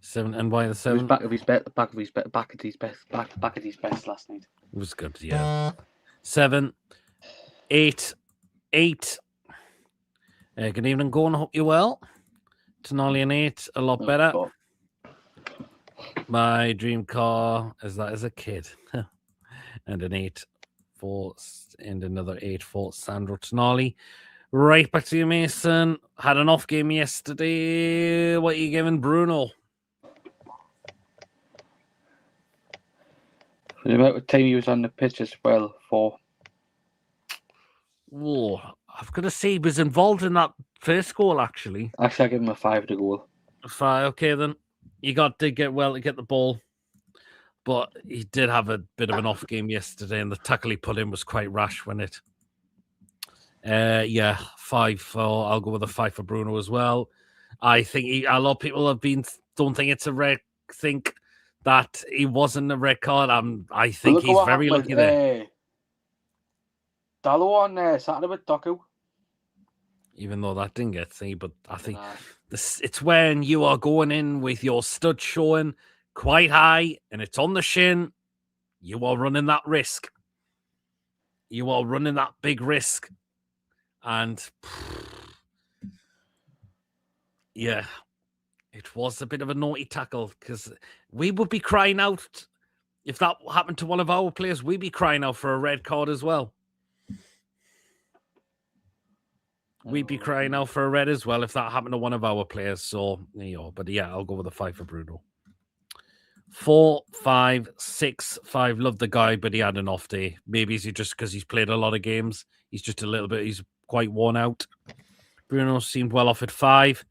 7, and why the 7? He was back at his best last night. It was good, yeah. 7, 8, 8. Good evening, Gordon. Hope you're well. Tonali an 8, a lot better. God. My dream car is that as a kid. And an 8 for, and another 8 for Sandro Tonali. Right back to you, Mason. Had an off game yesterday. What are you giving Bruno? The amount of time he was on the pitch as well for. Oh, I've got to say he was involved in that first goal, actually. Actually, I give him a 5 to goal. 5, okay, then. You got to get the ball. But he did have a bit of an off game yesterday, and the tackle he put in was quite rash, wasn't it? 5 I'll go with a 5 for Bruno as well. I think a lot of people don't think it's a red, think that he wasn't a red card. I think he's very lucky there. Dallo on Saturday with Doku. Even though that didn't get seen, but I think it's when you are going in with your stud showing quite high and it's on the shin, you are running that risk. You are running that big risk. And yeah, it was a bit of a naughty tackle because we would be crying out if that happened to one of our players. We'd be crying out for a red card as well. We'd be crying out for a red as well if that happened to one of our players. So, but yeah, I'll go with a 5 for Bruno. 4, 5, 6, 5. Love the guy, but he had an off day. Maybe it's just because he's played a lot of games. He's just he's quite worn out. Bruno seemed well off at 5.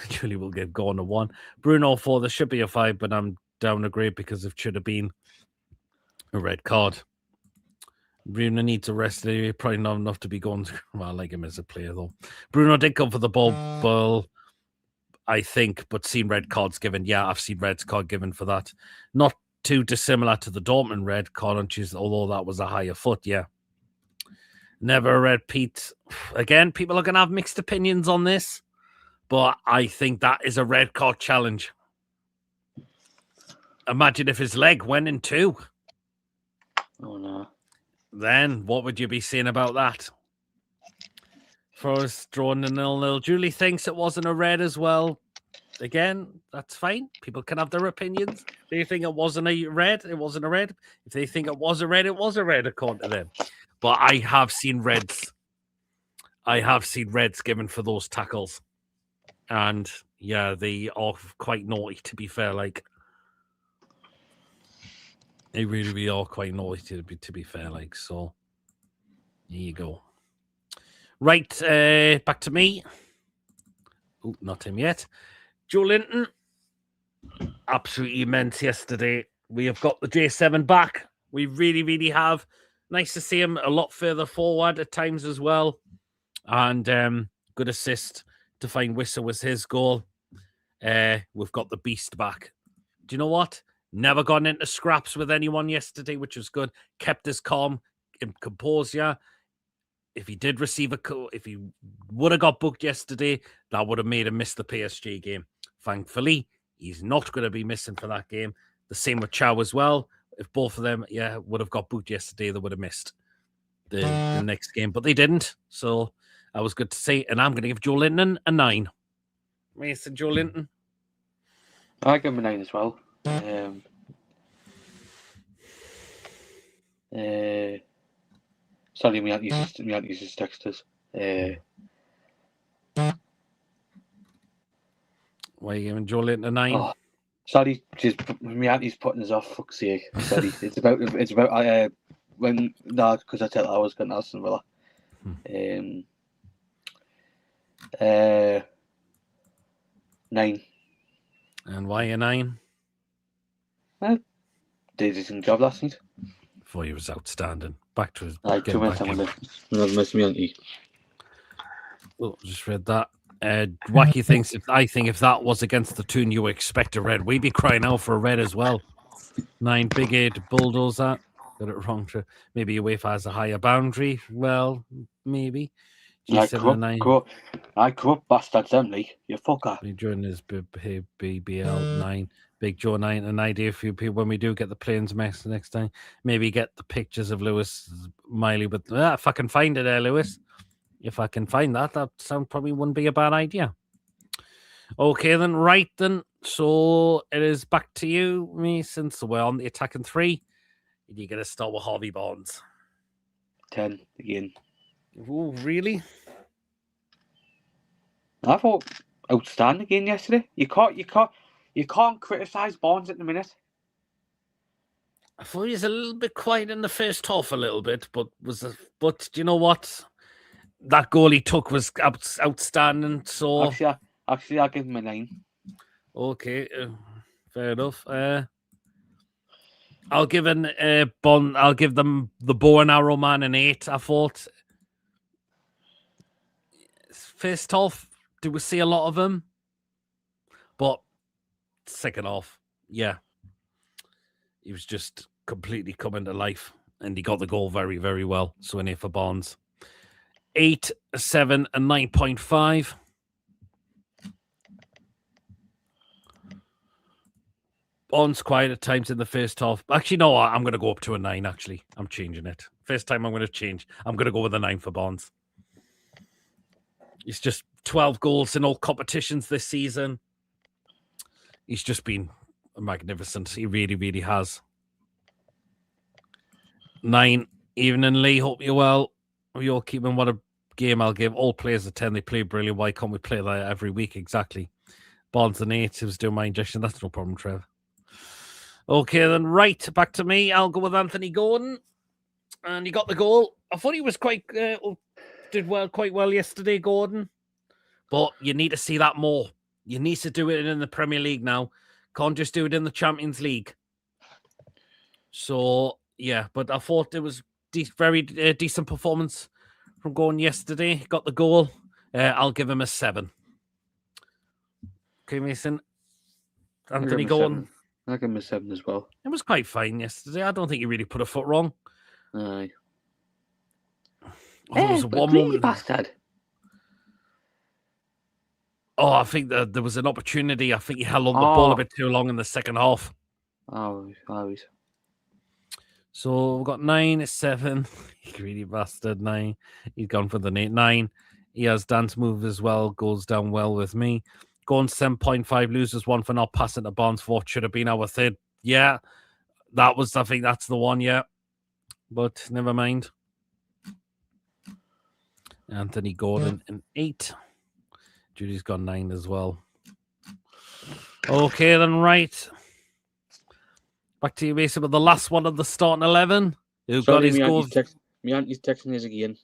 Julie will get going to 1. Bruno 4, there should be a 5, but I'm down a grade because it should have been a red card. Bruno needs a rest. Probably not enough to be going. Well, I like him as a player, though. Bruno did come for the ball, I think, but seen red cards given. Yeah, I've seen red card given for that. Not too dissimilar to the Dortmund red card on Tuesday, although that was a higher foot, yeah. Never a red, Pete. Again, people are going to have mixed opinions on this, but I think that is a red card challenge. Imagine if his leg went in 2. Oh, no. Then what would you be saying about that? For us drawing a 0-0. Julie thinks it wasn't a red as well. Again, that's fine. People can have their opinions. If they think it wasn't a red, it wasn't a red. If they think it was a red, it was a red, according to them. But I have seen reds. I have seen reds given for those tackles. And yeah, they are quite naughty, to be fair. Like, they really are quite naughty, to be fair. Like, so here you go. Right, back to me. Oh, not him yet. Joe Linton, absolutely immense yesterday. We have got the J7 back. We really have. Nice to see him a lot further forward at times as well. And good assist to find Wissa was his goal. We've got the beast back. Do you know what? Never gone into scraps with anyone yesterday, which was good. Kept his calm and composure. If he did receive if he would have got booked yesterday, that would have made him miss the PSG game. Thankfully, he's not going to be missing for that game. The same with Howe as well. If both of them, would have got booked yesterday, they would have missed the next game, but they didn't. So that was good to see. And I'm going to give Joe Linton a 9. Mason, Joe Linton. I give him a 9 as well. Sorry, we aren't using texters. Why are you giving Joe Linton a 9? Oh, sorry, my auntie's putting us off. Fuck's sake! Sorry, it's about when because I tell her I was going to Aston Villa. 9. And why a 9? Did a decent job last night. For you was outstanding. Back to his. 2 minutes. I'm going to miss me auntie. Oh, just read that. Wacky thinks if that was against the tune you expect a red, we'd be crying out for a red as well. 9 big 8 bulldozer. Got it wrong. Maybe UEFA has a higher boundary. Well, maybe. I grew up bastards, Emily. You fucker. During his BBL 9. Big Joe 9. An idea for you people when we do get the planes next time. Maybe get the pictures of Lewis Miley with. If I can find it there, Lewis. If I can find that sound probably wouldn't be a bad idea. Okay, then, right then. So it is back to you, me, since we're on the attacking 3. You're going to start with Harvey Barnes. 10 again. Oh, really? I thought outstanding again yesterday. You can't criticise Barnes at the minute. I thought he was a little bit quiet in the first half, a little bit, but do you know what? that goal he took was outstanding. So Actually, I'll give him a 9. Okay, fair enough. I'll give I'll give them the bow and arrow man an 8. I thought first half, do we see a lot of him? But second half, yeah, he was just completely coming to life, and he got the goal very, very well. So in here for Barnes, 8, 7, and 9.5. Barnes quiet at times in the first half. Actually, no, I'm going to go up to a 9, actually. I'm changing it. First time I'm going to change. I'm going to go with a 9 for Barnes. He's just 12 goals in all competitions this season. He's just been magnificent. He really, really has. 9, Evening Lee. Hope you're well. You're keeping what a game I'll give. All players a 10. They play brilliant. Why can't we play that every week? Exactly. Barnes an 8. He was doing my injection. That's no problem, Trev. Okay, then right back to me. I'll go with Anthony Gordon, and he got the goal. I thought he was quite quite well yesterday, Gordon. But you need to see that more. You need to do it in the Premier League now. Can't just do it in the Champions League. So yeah, but I thought it was very decent performance from Gordon yesterday. Got the goal. I'll give him a 7. Okay, Mason. Anthony Gordon. I'll give him a 7 as well. It was quite fine yesterday. I don't think he really put a foot wrong. Aye. There was one moment. Bastard. Oh, I think that there was an opportunity. I think he held on the ball a bit too long in the second half. Oh. So we've got 9, 7. You greedy bastard. 9. He's gone for the 9. He has dance move as well. Goes down well with me. Going 7.5, loses 1 for not passing to Barnes. 4 should have been our 3rd. Yeah, I think that's the one, yeah. But never mind. Anthony Gordon, an 8. Judy's got 9 as well. Okay, then, right. Back to you, Mason, with the last one of the starting 11. Who got his goals? My auntie's texting us again.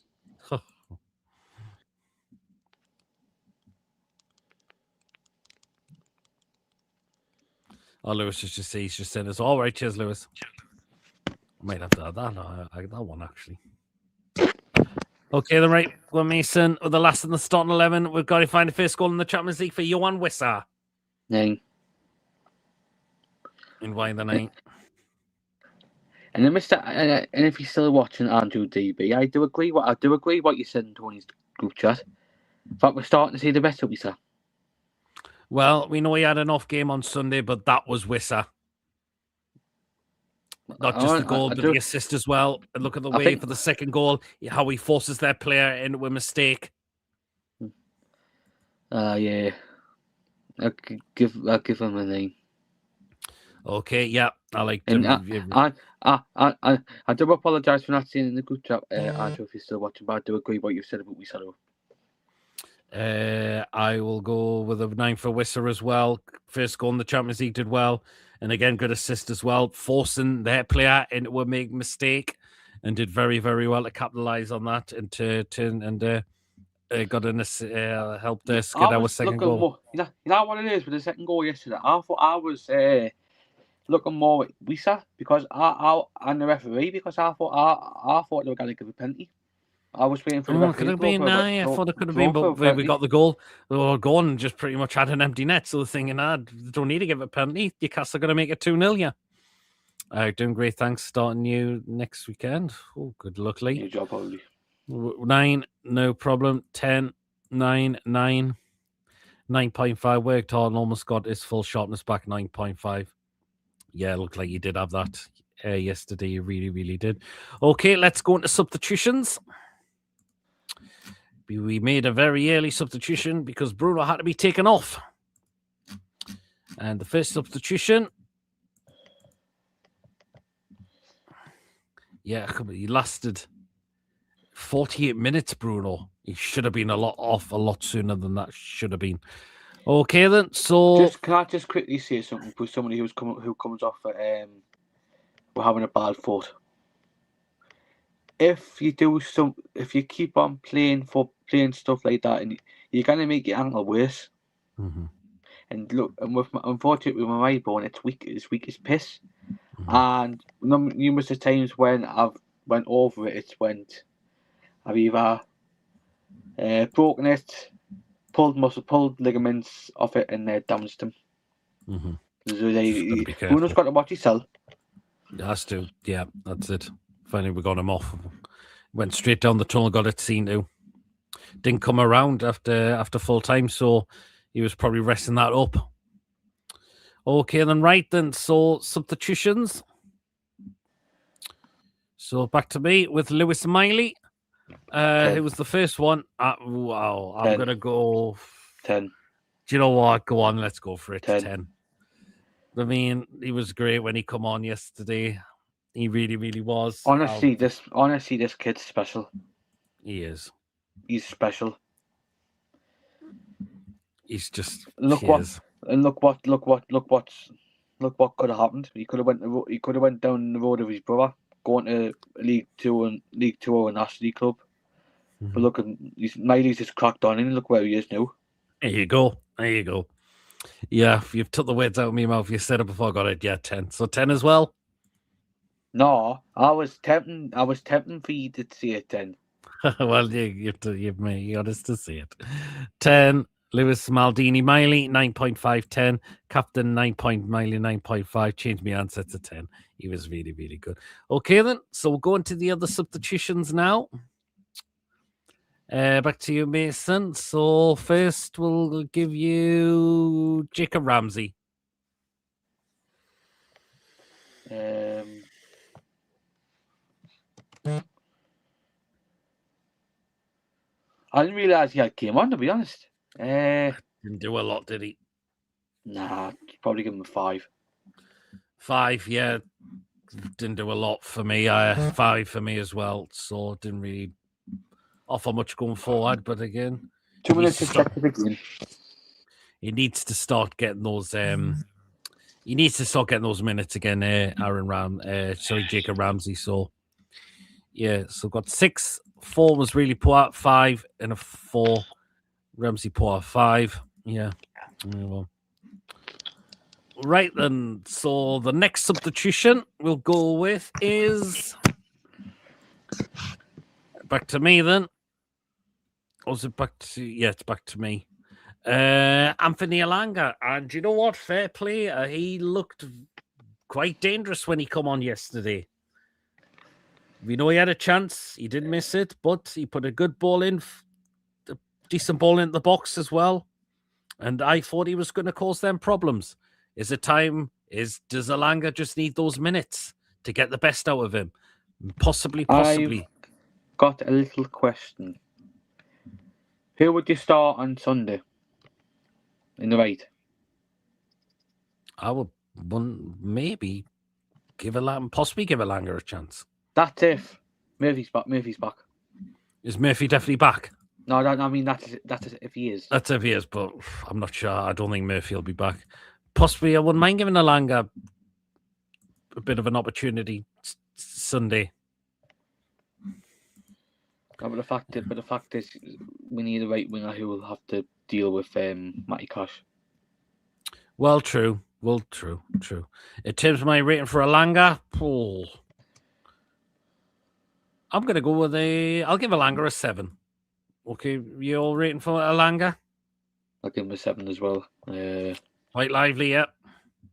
Oh, Lewis is he's just saying this. All right, cheers, Lewis. I might have to add that. No, that one, actually. Okay, then, right. Well, Mason, with the last in the starting 11, we've got to find the first goal in the Champions League for Johan Wissa. 9. And why the 9? And then, and if you're still watching Andrew DB, I do agree what you said in Tony's group chat. In fact, we're starting to see the best of Wissa. Well, we know he had an off game on Sunday, but that was Wissa. Not just the goal, but the assist as well. And look at the way for the second goal, how he forces their player into a mistake. Yeah. I'll give him a 9. Okay, yeah, I like him. I do apologise for not seeing in the group chat, Andrew, if you're still watching, but I do agree what you said about Wissa. I will go with a 9 for Wissa as well. First goal in the Champions League did well. And again, good assist as well. Forcing their player into a make mistake and did very, very well to capitalise on that and to turn and got an helped us get our second goal. You know what it is with the second goal yesterday? I thought I was looking more at Wissa because and the referee because I thought they were going to give a penalty. I was waiting for the referee. Could have been. I thought it could have been, but we got the goal. Gordon just pretty much had an empty net. So thinking, don't need to give a penalty. Newcastle are going to make it 2-0. Yeah. Doing great. Thanks. Starting you next weekend. Oh, good luck, Lee. Good job, probably. 9, no problem. 10, 9, 9, 9.5. Worked hard and almost got his full sharpness back. 9.5. Yeah, looked like you did have that yesterday. You really, really did. Okay, let's go into substitutions. We made a very early substitution because Bruno had to be taken off. And the first substitution. Yeah, he lasted 48 minutes, Bruno. He should have been a lot sooner than that. Should have been. Okay, then. So, can I just quickly say something for somebody who comes off we're having a bad foot. if you keep on playing stuff like that, and you're gonna make your ankle worse. Mm-hmm. And look, and unfortunately with my bone, it's weak as piss. Mm-hmm. And numerous of times when I've went over it, I've either broken it, pulled ligaments off it, and damaged them. Mm-hmm. So Gotta be Bruno's careful. got to watch himself. Has to. Yeah, that's it. Finally, we got him off. Went straight down the tunnel, got it seen to. Didn't come around after full time, so he was probably resting that up. Okay, then right then. So substitutions. So back to me with Lewis Miley. Who was the first one? Wow, I'm 10. gonna go 10. Do you know what? Go on, let's go for it. 10. 10. I mean, he was great when he come on yesterday. He really, really was. Honestly, this kid's special. He is. He's special. He's just. Look what could have happened. He could have went down the road of his brother, going to League Two or a National Club. Mm-hmm. But look, Miley's just cracked on, and look where he is now. There you go. Yeah, you've took the words out of my mouth. You said it before I got it. Yeah, 10. So 10 as well. No, I was tempting for you to say it 10. Well, you've made honest to see it. 10. Lewis Maldini Miley 9.5, 10. Captain 9. Miley 9.5. Change my answer to 10. He was really, really good. Okay, then. So we'll go into the other substitutions now. Back to you, Mason. So first, we'll give you Jacob Ramsey. I didn't realise he came on, to be honest. Didn't do a lot, did he? Nah, probably give him a 5. 5, yeah. Didn't do a lot for me. 5 for me as well. So didn't really offer much going forward. But again, 2 minutes to start the game. He needs to start getting those. He needs to start getting those minutes again. Jacob Ramsey. So yeah, so got 6. 4 was really poor. 5 and a 4. Ramsey poor. 5. Yeah. Well. Right then. So the next substitution we'll go with is back to me then. Or was it back to? Yeah, it's back to me. Anthony Elanga, and you know what? Fair play. He looked quite dangerous when he come on yesterday. We know he had a chance. He did miss it, but he put a good ball in, a decent ball in the box as well. And I thought he was going to cause them problems. Does Elanga just need those minutes to get the best out of him? Possibly. I've got a little question. Who would you start on Sunday? In the right? I would maybe possibly give Elanga a chance. That's if Murphy's back. Is Murphy definitely back? No, I mean that's if he is. That's if he is, but I'm not sure. I don't think Murphy will be back. Possibly, I wouldn't mind giving Elanga a bit of an opportunity Sunday. No, but the fact is, we need a right winger who will have to deal with Matty Cash. Well, true. In terms of my rating for Elanga, I'm going to go with I'll give Elanga a 7. Okay, you all rating for Elanga? I'll give him a 7 as well. Quite lively, yeah.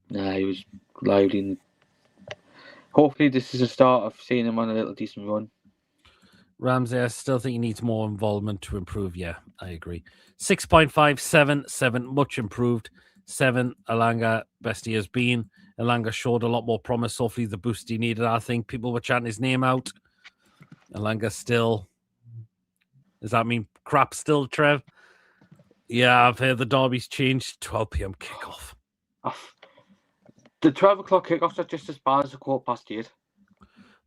Nah, he was lively. Hopefully, this is a start of seeing him on a little decent run. Ramsey, I still think he needs more involvement to improve. Yeah, I agree. 6.5, 7, much improved. 7, Elanga, best he has been. Elanga showed a lot more promise. Hopefully, the boost he needed. I think people were chanting his name out. Elanga still. Does that mean crap still, Trev? Yeah, I've heard the derby's changed. 12 p.m. kickoff. The 12 o'clock kickoffs are just as bad as the 8:15.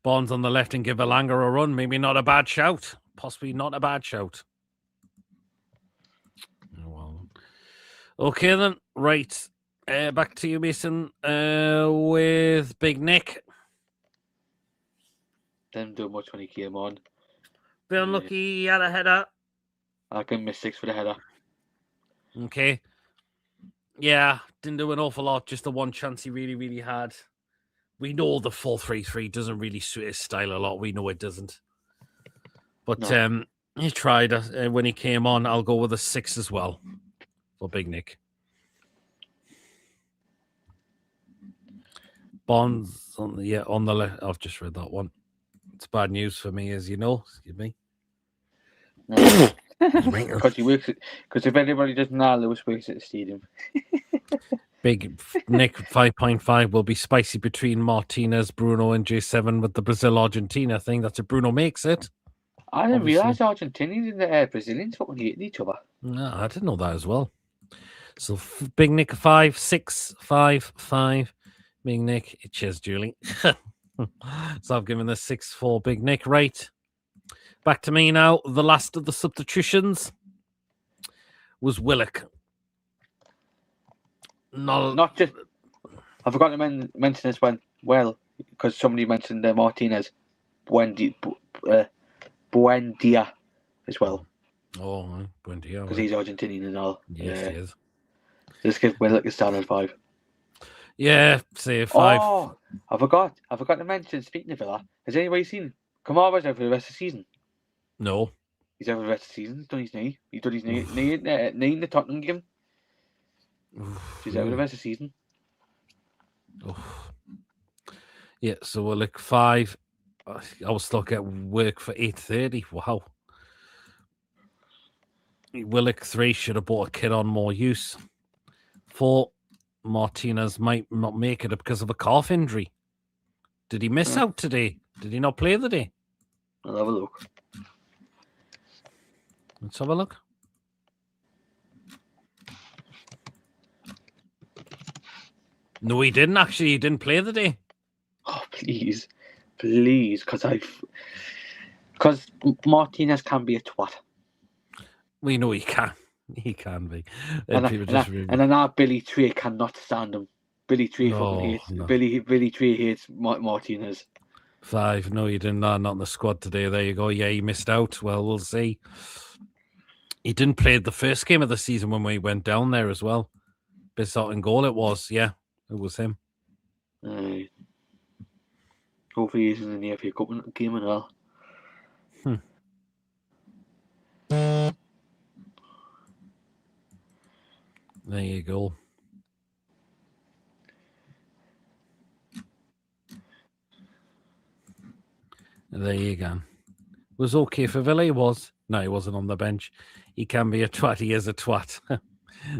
Bonds on the left and give Elanga a run. Maybe not a bad shout. Possibly not a bad shout. Well, okay then. Right. Back to you, Mason, with Big Nick. Didn't do much when he came on. Bit unlucky he had a header. I can miss 6 for the header. Okay. Yeah, didn't do an awful lot. Just the one chance he really, really had. We know the 4-3-3 doesn't really suit his style a lot. We know it doesn't. But No. he tried when he came on. I'll go with a 6 as well for Big Nick. Bonds on the left. I've just read that one. It's bad news for me, as you know. Excuse me. No. Because if anybody doesn't know, Lewis works at the stadium. Big Nick 5.5 will be spicy between Martinez, Bruno, and J7 with the Brazil-Argentina thing. That's if Bruno makes it. I didn't realise Argentinians and the Brazilians fucking hating each other. No, I didn't know that as well. So Big Nick 5, 6, 5, 5. Big Nick, cheers, Julie. So I've given the 6 for Big Nick. Right. Back to me now. The last of the substitutions was Willock. Not just. I forgot to mention this one. Well, because somebody mentioned Martinez. Buendia as well. Oh, Buendia. Because he's Argentinian and all. Yes, he is. Just give Willock a standard 5. Yeah, say 5. Oh, I forgot to mention, speaking of that, has anybody seen Kamara's out for the rest of the season? No. He's out for the rest of the season. He's done his knee. He done his knee in the Tottenham game. He's out for the rest of the season. Yeah, so we'll look 5. I was stuck at work for 8:30. Wow. Willock 3 should have bought a kit on more use. 4, Martinez might not make it because of a calf injury. Did he miss out today? Did he not play the day? I'll have a look. Let's have a look. No, he didn't actually. He didn't play the day. Oh, please, because Martinez can be a twat. We know he can. He can be. And I know Billy Tree cannot stand him. Billy Tree fucking hates. No. Billy Tree hates Martinez. 5. No, he didn't. Not in the squad today. There you go. Yeah, he missed out. Well, we'll see. He didn't play the first game of the season when we went down there as well. Bissot in goal it was. Yeah, it was him. Hopefully he's in the FA Cup game and all. There you go. There you go. Was okay for Villa, he was. No, he wasn't on the bench. He can be a twat. He is a twat.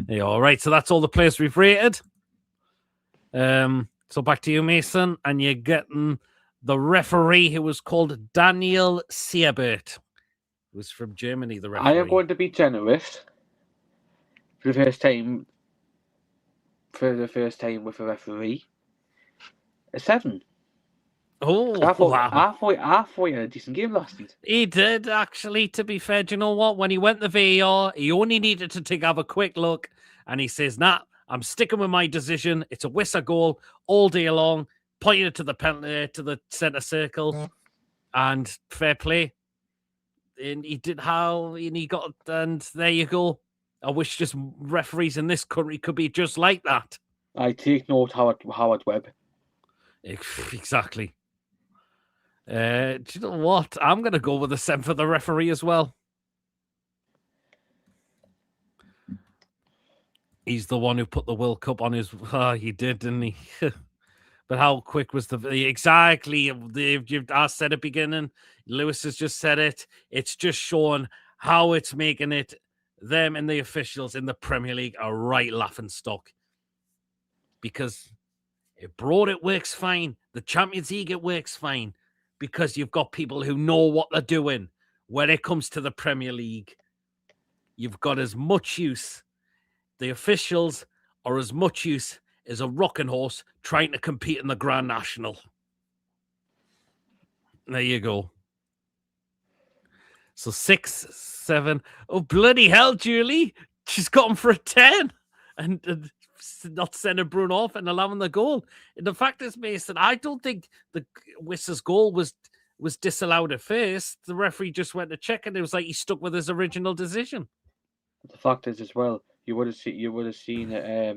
Yeah, all right, so that's all the players we've rated. So back to you, Mason, and you're getting the referee who was called Daniel Siebert. He was from Germany, the referee. I am going to be generous for the first time with a referee. A 7. Oh, halfway a decent game last night. He did, actually, to be fair. Do you know what? When he went to VAR, he only needed to have a quick look, and he says, nah, I'm sticking with my decision. It's a Wissa goal all day long, pointed it to the penalty, to the centre circle, and fair play. And he did and there you go. I wish just referees in this country could be just like that. I take note, Howard Webb. Exactly. Do you know what? I'm going to go with a 7 for the referee as well. He's the one who put the World Cup on his... he did, didn't he? But how quick was Exactly. I said at the beginning. Lewis has just said it. It's just showing how it's making it. Them and the officials in the Premier League are right laughing stock. Because abroad it works fine. The Champions League it works fine. Because you've got people who know what they're doing. When it comes to the Premier League, you've got as much use. The officials are as much use as a rocking horse trying to compete in the Grand National. There you go. So 6, 7. Oh, bloody hell, Julie. She's got him for a 10. And not sending Bruno off and allowing the goal. And the fact is, Mason, I don't think the Wissa's goal was was disallowed at first, the referee just went to check, and it was like he stuck with his original decision. The fact is, as well, you would have seen a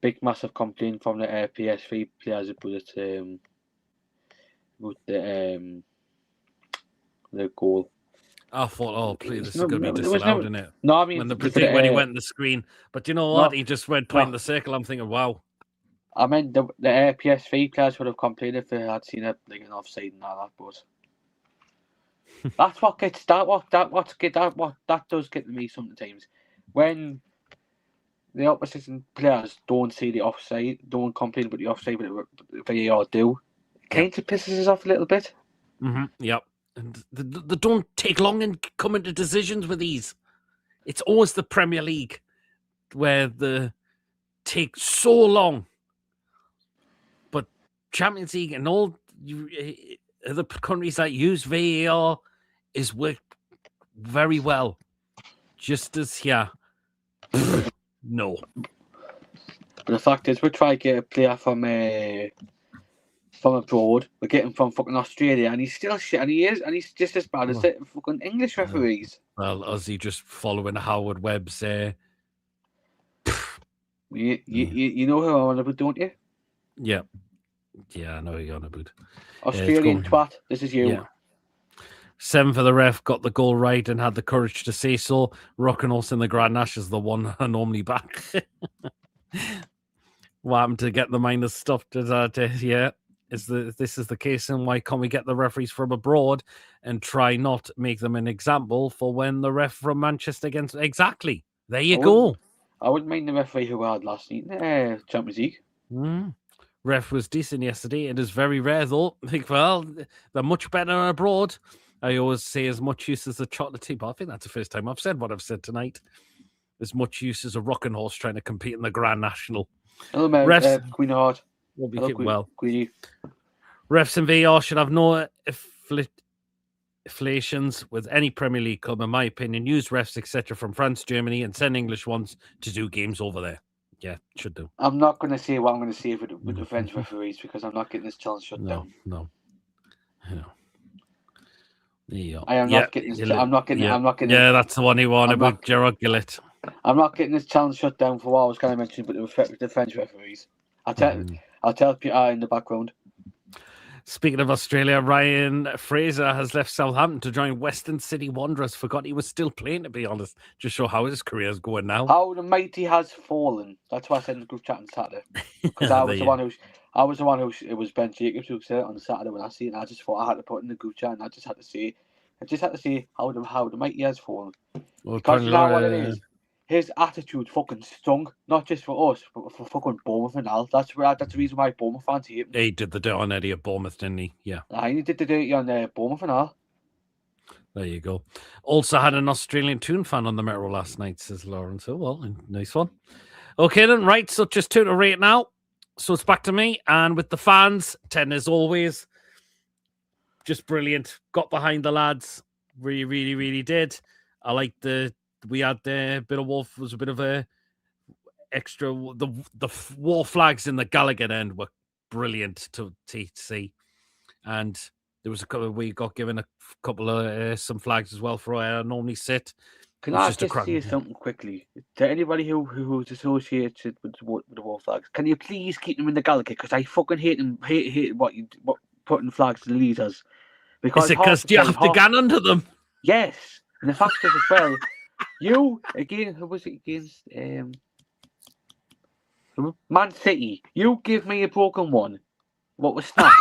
big massive complaint from the PSV players about the goal. I thought, oh, please, this is going to be disallowed, isn't it? No, I mean, when he went in the screen, but you know what? He just went playing the circle. I'm thinking, wow. I mean, the PSV players would have complained if they had seen it like an offside and all that, but that's what gets that does get to me sometimes when the opposition players don't see the offside, don't complain about the offside, but VAR do. Kind of pisses us off a little bit. Mm-hmm. Yep. And they don't take long in coming to decisions with these. It's always the Premier League where they take so long. But Champions League and all the countries that use VAR is worked very well. Just as here. No. But the fact is, we try to get a player from abroad. We're getting from fucking Australia, and he's still shit, and he's just as bad as the fucking English referees. Well, Ozzy just following Howard Webb's. You know who I'm on about, don't you? Yeah, I know who you're on about. Australian twat. This is you. Yeah. 7 for the ref, got the goal right and had the courage to say so. Rocking us in the Grand Nash is the one I normally back. What happened to get the minus stuff? Yeah. This is the case, and why can't we get the referees from abroad and try not make them an example for when the ref from Manchester against exactly? There you go. I wouldn't mind the referee who we had last night in Champions League. Ref was decent yesterday. It is very rare though. I think, well, they're much better abroad. I always say as much use as a chocolate teapot. I think that's the first time I've said what I've said tonight. As much use as a rocking horse trying to compete in the Grand National. Hello, man. Refs, Queen of Heart. We'll be keeping well. Queenie. Refs and VAR should have no affiliations with any Premier League club, in my opinion. Use refs, etc., from France, Germany, and send English ones to do games over there. Yeah, should do. I'm not going to say what I'm going to say with the French referees because I'm not getting this challenge shut down. No. Yeah. I am not getting this. I'm not getting. Yeah, that's the one he wanted about Gerard Gillett. I'm not getting this challenge shut down for what I was kind of mentioning, but the French referees. I'll tell Peter in the background. Speaking of Australia, Ryan Fraser has left Southampton to join Western City Wanderers. Forgot he was still playing, to be honest. Just show how his career is going now. How the mighty has fallen. That's why I said in the group chat on Saturday. Because I was the one who it was Ben Jacobs who said it on Saturday when I see it. And I just thought I had to put it in the group chat, and I just had to say how the mighty has fallen. Well, because you know what it is. His attitude fucking stung, not just for us, but for fucking Bournemouth and all. That's the reason why Bournemouth fans hate him. He did the dirt on Eddie at Bournemouth, didn't he? Yeah. He did the dirty on Bournemouth and all. There you go. Also had an Australian Toon fan on the Metro last night, says Lawrence. Oh, well, nice one. Okay, then, right, so just 2 to rate now. So it's back to me, and with the fans, 10 as always. Just brilliant. Got behind the lads. Really, really, really did. I like we had the bit of Wolf was a bit of a extra. The war flags in the Gallagher end were brilliant to see, and there was a couple. We got given a couple of some flags as well for where I normally sit. Can I just say something quickly to anybody who's associated with the war flags? Can you please keep them in the Gallagher? Because I fucking hate them. Hate what putting flags in the leaders. Because you have to gun under them. Yes, and the fact is as well. You again? Who was it against? Man City. You give me a broken one. What was that?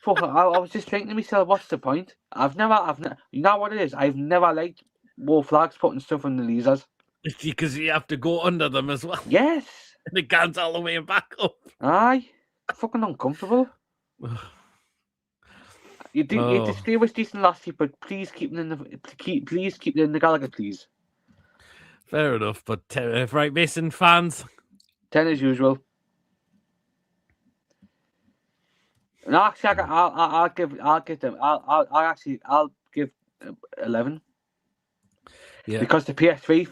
I was just thinking to myself, what's the point? I've never. You know what it is? I've never liked war flags putting stuff in the lasers because you have to go under them as well. Yes, and the guns all the way back up. Aye, fucking uncomfortable. You disagree with decent last year, but please keep them in the Gallagher, please. Fair enough, but right, Mason fans, 10 as usual. No, actually, I'll give 11. Yeah, because the PSV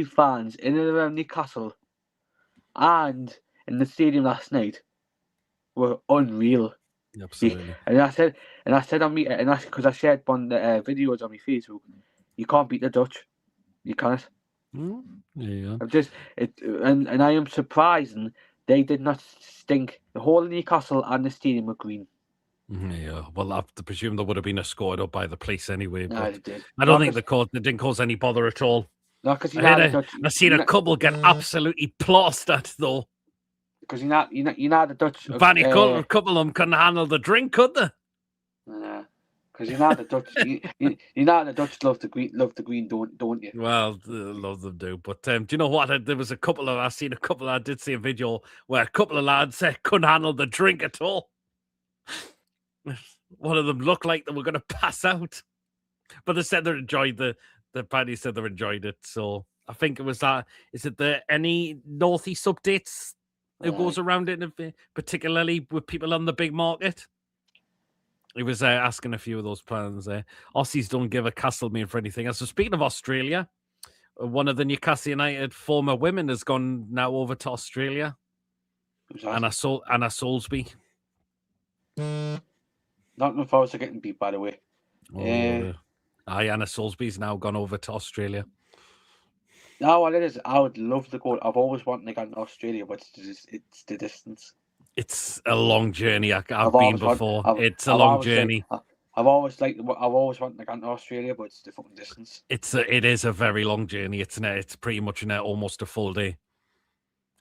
fans in and around Newcastle and in the stadium last night were unreal. Absolutely. And I said on me, and that's because I shared one videos on my Facebook. You can't beat the Dutch. You can't. Yeah. And I am surprised they did not stink. The whole of Newcastle and the stadium were green. Yeah, well, I have to presume there would have been escorted up by the police anyway. No, But they did. I don't think they didn't cause any bother at all. No, because I seen a couple get absolutely plastered though. Because you know the Dutch. A couple of them couldn't handle the drink, could they? Because you know the Dutch. you know the Dutch love the green, don't you? Well, a lot of them do. But do you know what? There was a couple of I did see a video where a couple of lads couldn't handle the drink at all. One of them looked like they were going to pass out, but they said they enjoyed the party. Said they enjoyed it. So I think it was that. Is it any northeast updates that goes around it, particularly with people on the big market? He was asking a few of those plans. Aussies don't give a Castlemaine for anything. So speaking of Australia, one of the Newcastle United former women has gone now over to Australia. Anna Soulsby. Not enough hours are getting beat, by the way. Anna Soulsby's now gone over to Australia. No, what it is, I would love to go. I've always wanted to go to Australia, but it's the distance. It's a long journey. I've been before. It's a long journey. I've always wanted to go to Australia, but it's the fucking distance. It is a very long journey. It's pretty much almost a full day,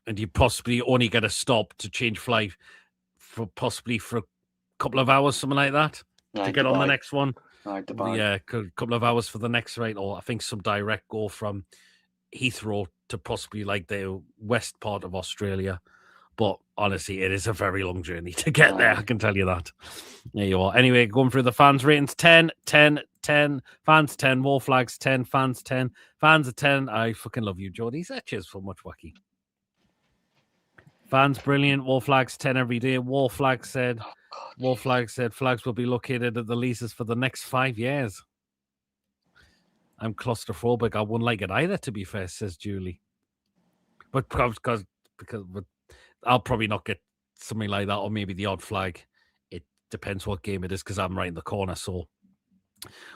and you possibly only get a stop to change flight for a couple of hours, something like that, to get on the next one. Yeah, a couple of hours for the next right, or I think some direct go from Heathrow to possibly like the west part of Australia. But honestly, it is a very long journey to get there. I can tell you that. There you are. Anyway, going through the fans ratings: 10, 10, 10. Fans 10, War Flags 10, fans 10, fans are 10. I fucking love you, Joe. These cheers for much wacky. Fans brilliant. War Flags 10 every day. War Flags said flags will be located at the leases for the next 5 years. I'm claustrophobic. I wouldn't like it either, to be fair, says Julie. But because I'll probably not get something like that, or maybe the odd flag. It depends what game it is, because I'm right in the corner. So,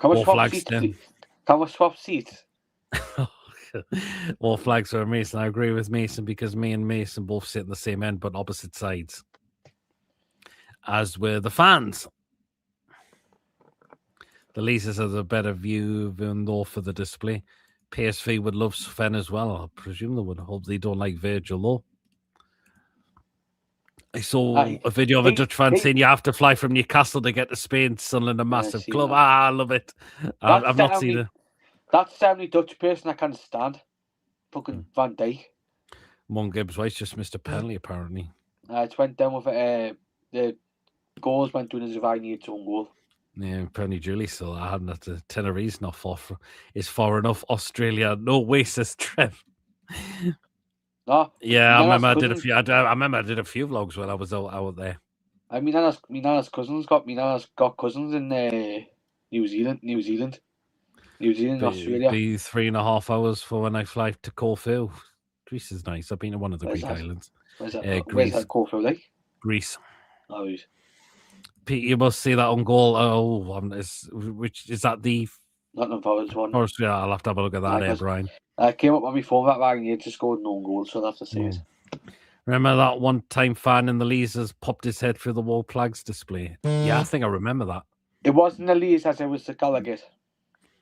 can we swap seats? War Flags for Mason. I agree with Mason, because me and Mason both sit in the same end, but opposite sides. As were the fans. The leases has a better view than though for the display. PSV would love Sven as well. I presume they would. Hope they don't like Virgil though. I saw a video of a Dutch fan saying you have to fly from Newcastle to get to Spain, Sunderland, a massive club. I love it. I've not seen it. That's the only Dutch person I can stand. Fucking Van Dijk. Mon Gibbs White's just missed a penalty, apparently. It went down with the goals went to the Zavani, its own goal. Yeah, apparently Julie still hadn't at the Tenerife's not far enough. Australia, no way, says Trev. No, yeah, I remember I did a few vlogs when I was out there. My nana's cousins got cousins in New Zealand, Australia. Be 3.5 hours for when I fly to Corfu. Greece is nice. I've been to one of the Greek islands. Where's that? Greece. Where's that Corfu like? Greece. Oh, yes. Pete, you must see that on goal. Which is that the Nottingham Forest one? Yeah, I'll have to have a look at that, Brian. I came up on my phone that Ryan Yates just scored no goal, so I'll have to see it. Remember that one time fan in the Leasers popped his head through the Wall Flags display? Yeah, I think I remember that. It wasn't the Leasers, it was the Gallagher.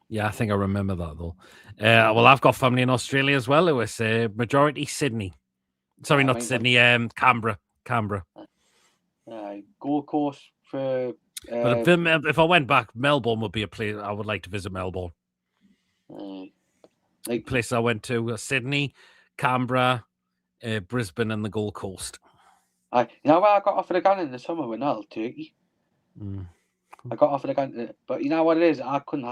Yeah, I think I remember that though. Well, I've got family in Australia as well. It was majority Sydney. Sorry, not Sydney. Canberra. Gold Coast for. But if I went back, Melbourne would be a place I would like to visit. Melbourne. Like place I went to: Sydney, Canberra, Brisbane, and the Gold Coast. You know where I got offered a gun in the summer with Turkey. I got offered a gun, but you know what it is? I wouldn't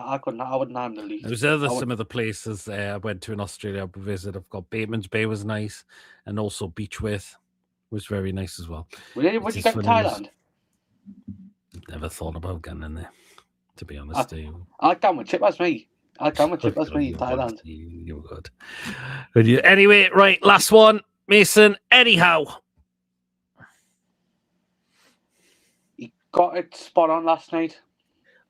handle the league. There was some of the places I went to in Australia I visited. I've got Bateman's Bay was nice, and also Beechworth was very nice as well. Would you go to Thailand? Never thought about getting in there, to be honest. I'd come with Chippers, me. I'd come with Chippers, me in Thailand. You good. Anyway, right, last one. Mason, anyhow. got it spot on last night.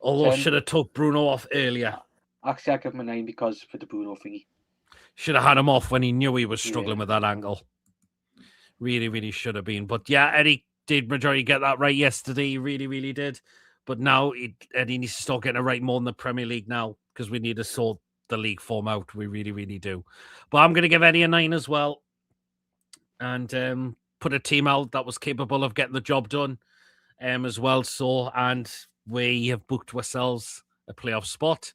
Although should have took Bruno off earlier. Actually, I give him a 9 because for the Bruno thingy. Should have had him off when he knew he was struggling with that ankle. Really, really should have been. But yeah, Eddie did majority get that right yesterday. He really, really did. But now Eddie needs to start getting it right more in the Premier League now because we need to sort the league form out. We really, really do. But I'm going to give Eddie a 9 as well. And put a team out that was capable of getting the job done as well. So, and we have booked ourselves a playoff spot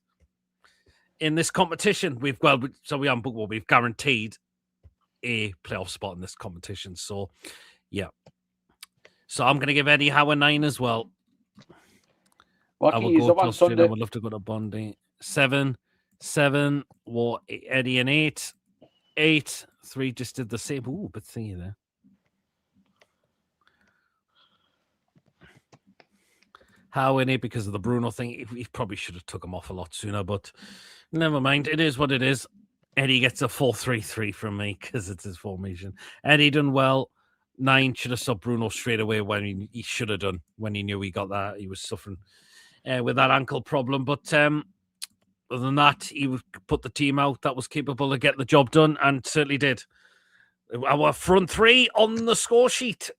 in this competition. We've guaranteed a playoff spot in this competition. So, yeah. So I'm going to give Eddie Howe a 9 as well. I will go to Australia. I would love to go to Bondi. 7. What? Eddie an 8. 8. 3 just did the same. Ooh, but see there. Howe in it because of the Bruno thing. He probably should have took him off a lot sooner, but never mind. It is what it is. Eddie gets a 4-3-3 from me because it's his formation. Eddie done well. 9 should have stopped Bruno straight away when he should have done when he knew he got that. He was suffering with that ankle problem. But other than that, he would put the team out that was capable of getting the job done and certainly did. Our front 3 on the score sheet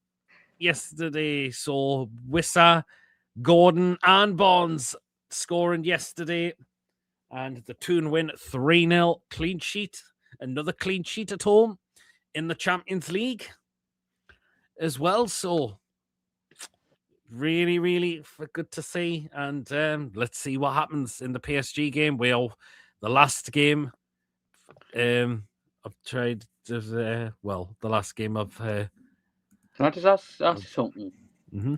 yesterday. So Wissa, Gordon and Bonds scoring yesterday. And the Toon win 3-0 clean sheet. Another clean sheet at home in the Champions League as well. So really, really good to see. And let's see what happens in the PSG game. The last game I've tried to, the last game of... Can I just ask you something? Mm-hmm.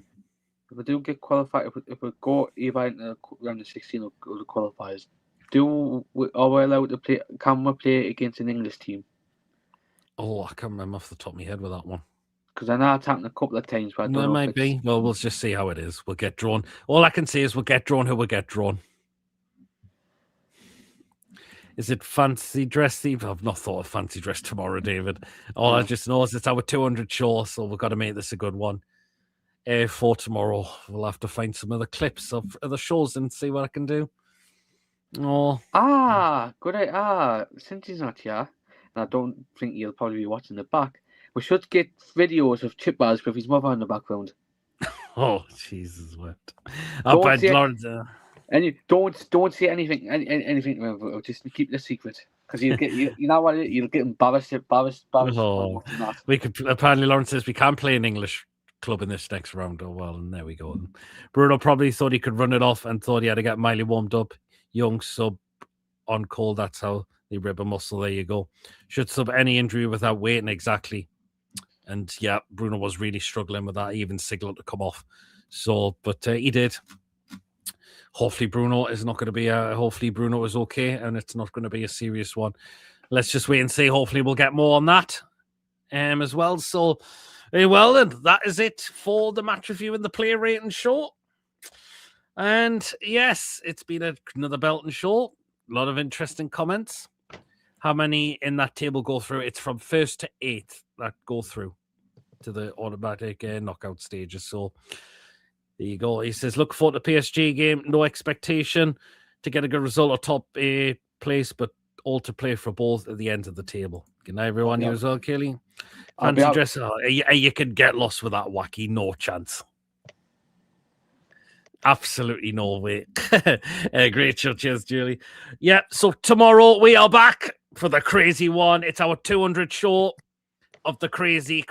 If we do get qualified, if we go either into round of 16 or the qualifiers, are we allowed to play? Can we play against an English team? Oh, I can't remember off the top of my head with that one. Because I know it's happened a couple of times. But I don't know might be. Well, we'll just see how it is. We'll get drawn. All I can say is we'll get drawn who will get drawn. Is it fancy dress? I've not thought of fancy dress tomorrow, David. All I just know is it's our 200 show, so we've got to make this a good one. For tomorrow, we'll have to find some other clips of other shows and see what I can do. Oh. Good idea. Since he's not here, and I don't think he'll probably be watching the back, we should get videos of Chipbaz with his mother in the background. Oh, Jesus, what? And you don't say anything. Anything. Just keep the secret, because you know what? You'll get embarrassed. Oh, we could. Apparently, Lawrence says we can't play an English club in this next round. Oh well, and there we go. Bruno probably thought he could run it off and thought he had to get Miley warmed up. Young sub on call. That's how they rib a muscle. There you go. Should sub any injury without waiting. Exactly. And yeah, Bruno was really struggling with that. He even signaled to come off. So, but he did. Hopefully, Bruno is not going to be. Hopefully, Bruno is okay, and it's not going to be a serious one. Let's just wait and see. Hopefully, we'll get more on that, as well. So, well, then that is it for the match review and the player rating show. And yes, it's been another Belton show. A lot of interesting comments. How many in that table go through? It's from 1st to 8th that go through to the automatic knockout stages. So there you go. He says, look forward to PSG game. No expectation to get a good result or top place, but all to play for both at the end of the table. Good night, everyone. You as well, Kelly. Fancy dress. You could get lost with that wacky. No chance. Absolutely no way. Great show. Cheers, Julie. Yeah, so tomorrow we are back for the crazy one. It's our 200 show of the crazy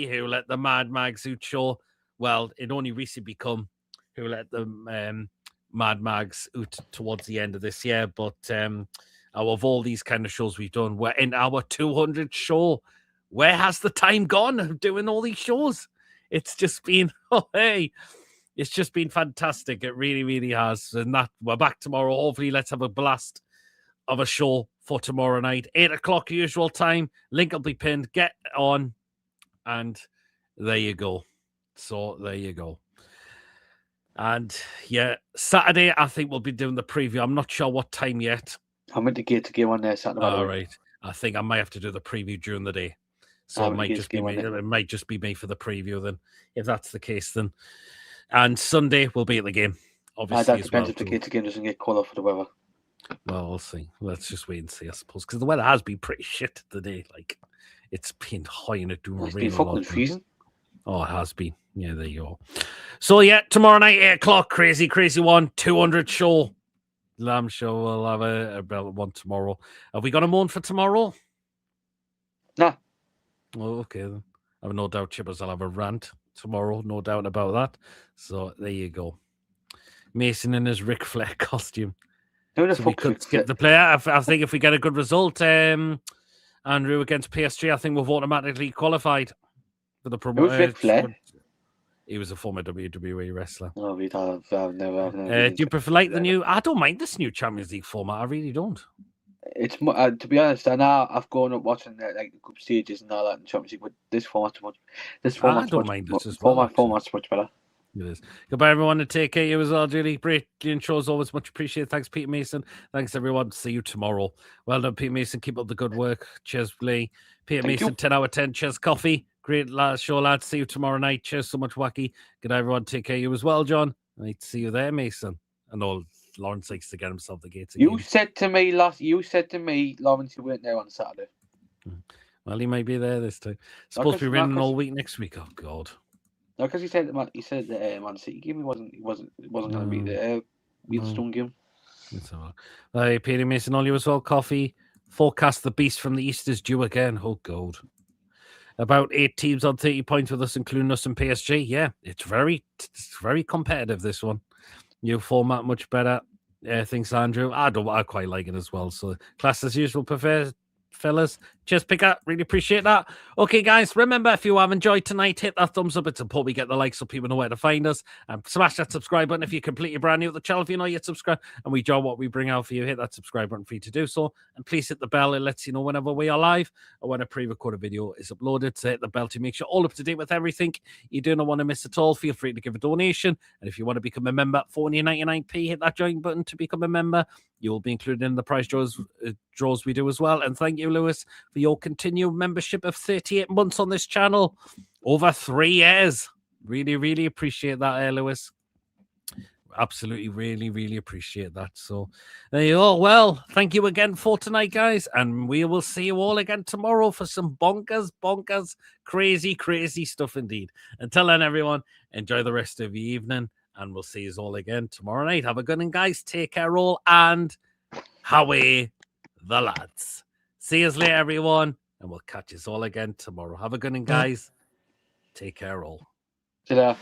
Who Let the Mad Mags Out show. Well, it only recently become Who Let the Mad Mags Out towards the end of this year. But out of all these kind of shows we've done, we're in our 200 show. Where has the time gone doing all these shows? It's just been, it's just been fantastic. It really, really has. And that we're back tomorrow. Hopefully, let's have a blast of a show for tomorrow night. 8 o'clock usual time. Link will be pinned. Get on. And there you go. So there you go. And yeah, Saturday, I think we'll be doing the preview. I'm not sure what time yet. I'm going to get on there Saturday. All right. I think I might have to do the preview during the day. So it might just be me for the preview then. If that's the case, then And Sunday we'll be at the game. Obviously, that depends if the game doesn't get called off for the weather. Well, we'll see. Let's just wait and see, I suppose, because the weather has been pretty shit today. Like, it's been high and it do rain. It's been fucking freezing. Oh, it has been. Yeah, there you go. So yeah, tomorrow night, 8 o'clock, crazy one, 200 show. Lamb show. We'll have a one tomorrow. Have we got a moan for tomorrow? Nah. Oh, okay then. I have no doubt Chippers will have a rant tomorrow, no doubt about that. So there you go. Mason in his Ric Flair costume. So we could skip the player. I think if we get a good result, Andrew against PSG, I think we've automatically qualified for the promotion. Who's Ric Flair? He was a former WWE wrestler. Oh, I've never. Do you prefer like the new? I don't mind this new Champions League format. I really don't. It's to be honest. I know I've grown up watching like the group stages and all that in Champions League, but this format's much. I don't mind this as well. Format's much better. It is. Goodbye, everyone, and take care. You as well, Julie. Great show as always. Much appreciated. Thanks, Peter Mason. Thanks, everyone. See you tomorrow. Well done, Peter Mason. Keep up the good work. Cheers, Lee. Peter Mason, 10 out of 10. Cheers, coffee. Great show, lads. See you tomorrow night. Cheers so much, Wacky. Good night, everyone. Take care. You as well, John. I'd see you there, Mason. And all Lawrence likes to get himself the gates again. You said to me, Lawrence, you weren't there on Saturday. Well, he may be there this time. Supposed to be running all week next week. Oh, God. No, because he said that Man City game wasn't going to be there. We stung him. It's all right. Peter Mason, all you as well. Coffee. Forecast the beast from the east is due again. Oh, God. About 8 teams on 30 points with us, including us and PSG. Yeah, it's very competitive, this one. New format, much better. Thanks, Andrew. I quite like it as well. So, class as usual, fellas. Cheers, Picker. Really appreciate that. Okay, guys, remember, if you have enjoyed tonight, hit that thumbs up. It's important we get the likes so people know where to find us. And smash that subscribe button if you're completely brand new at the channel. If you're not yet subscribed and we enjoy what we bring out for you, hit that subscribe button for you to do so. And please hit the bell. It lets you know whenever we are live or when a pre-recorded video is uploaded. So hit the bell to make sure all up to date with everything you do not want to miss at all. Feel free to give a donation. And if you want to become a member, $4.99, hit that join button to become a member. You will be included in the prize draws we do as well. And thank you, Lewis, for your continued membership of 38 months on this channel. Over 3 years. Really, really appreciate that, Lewis. Absolutely, really, really appreciate that. So there you go. Well, thank you again for tonight, guys. And we will see you all again tomorrow for some bonkers, crazy stuff indeed. Until then, everyone, enjoy the rest of your evening. And we'll see you all again tomorrow night. Have a good one, guys. Take care all. And Howe the lads. See you later, everyone. And we'll catch you all again tomorrow. Have a good one, guys. Take care all. Ta-da.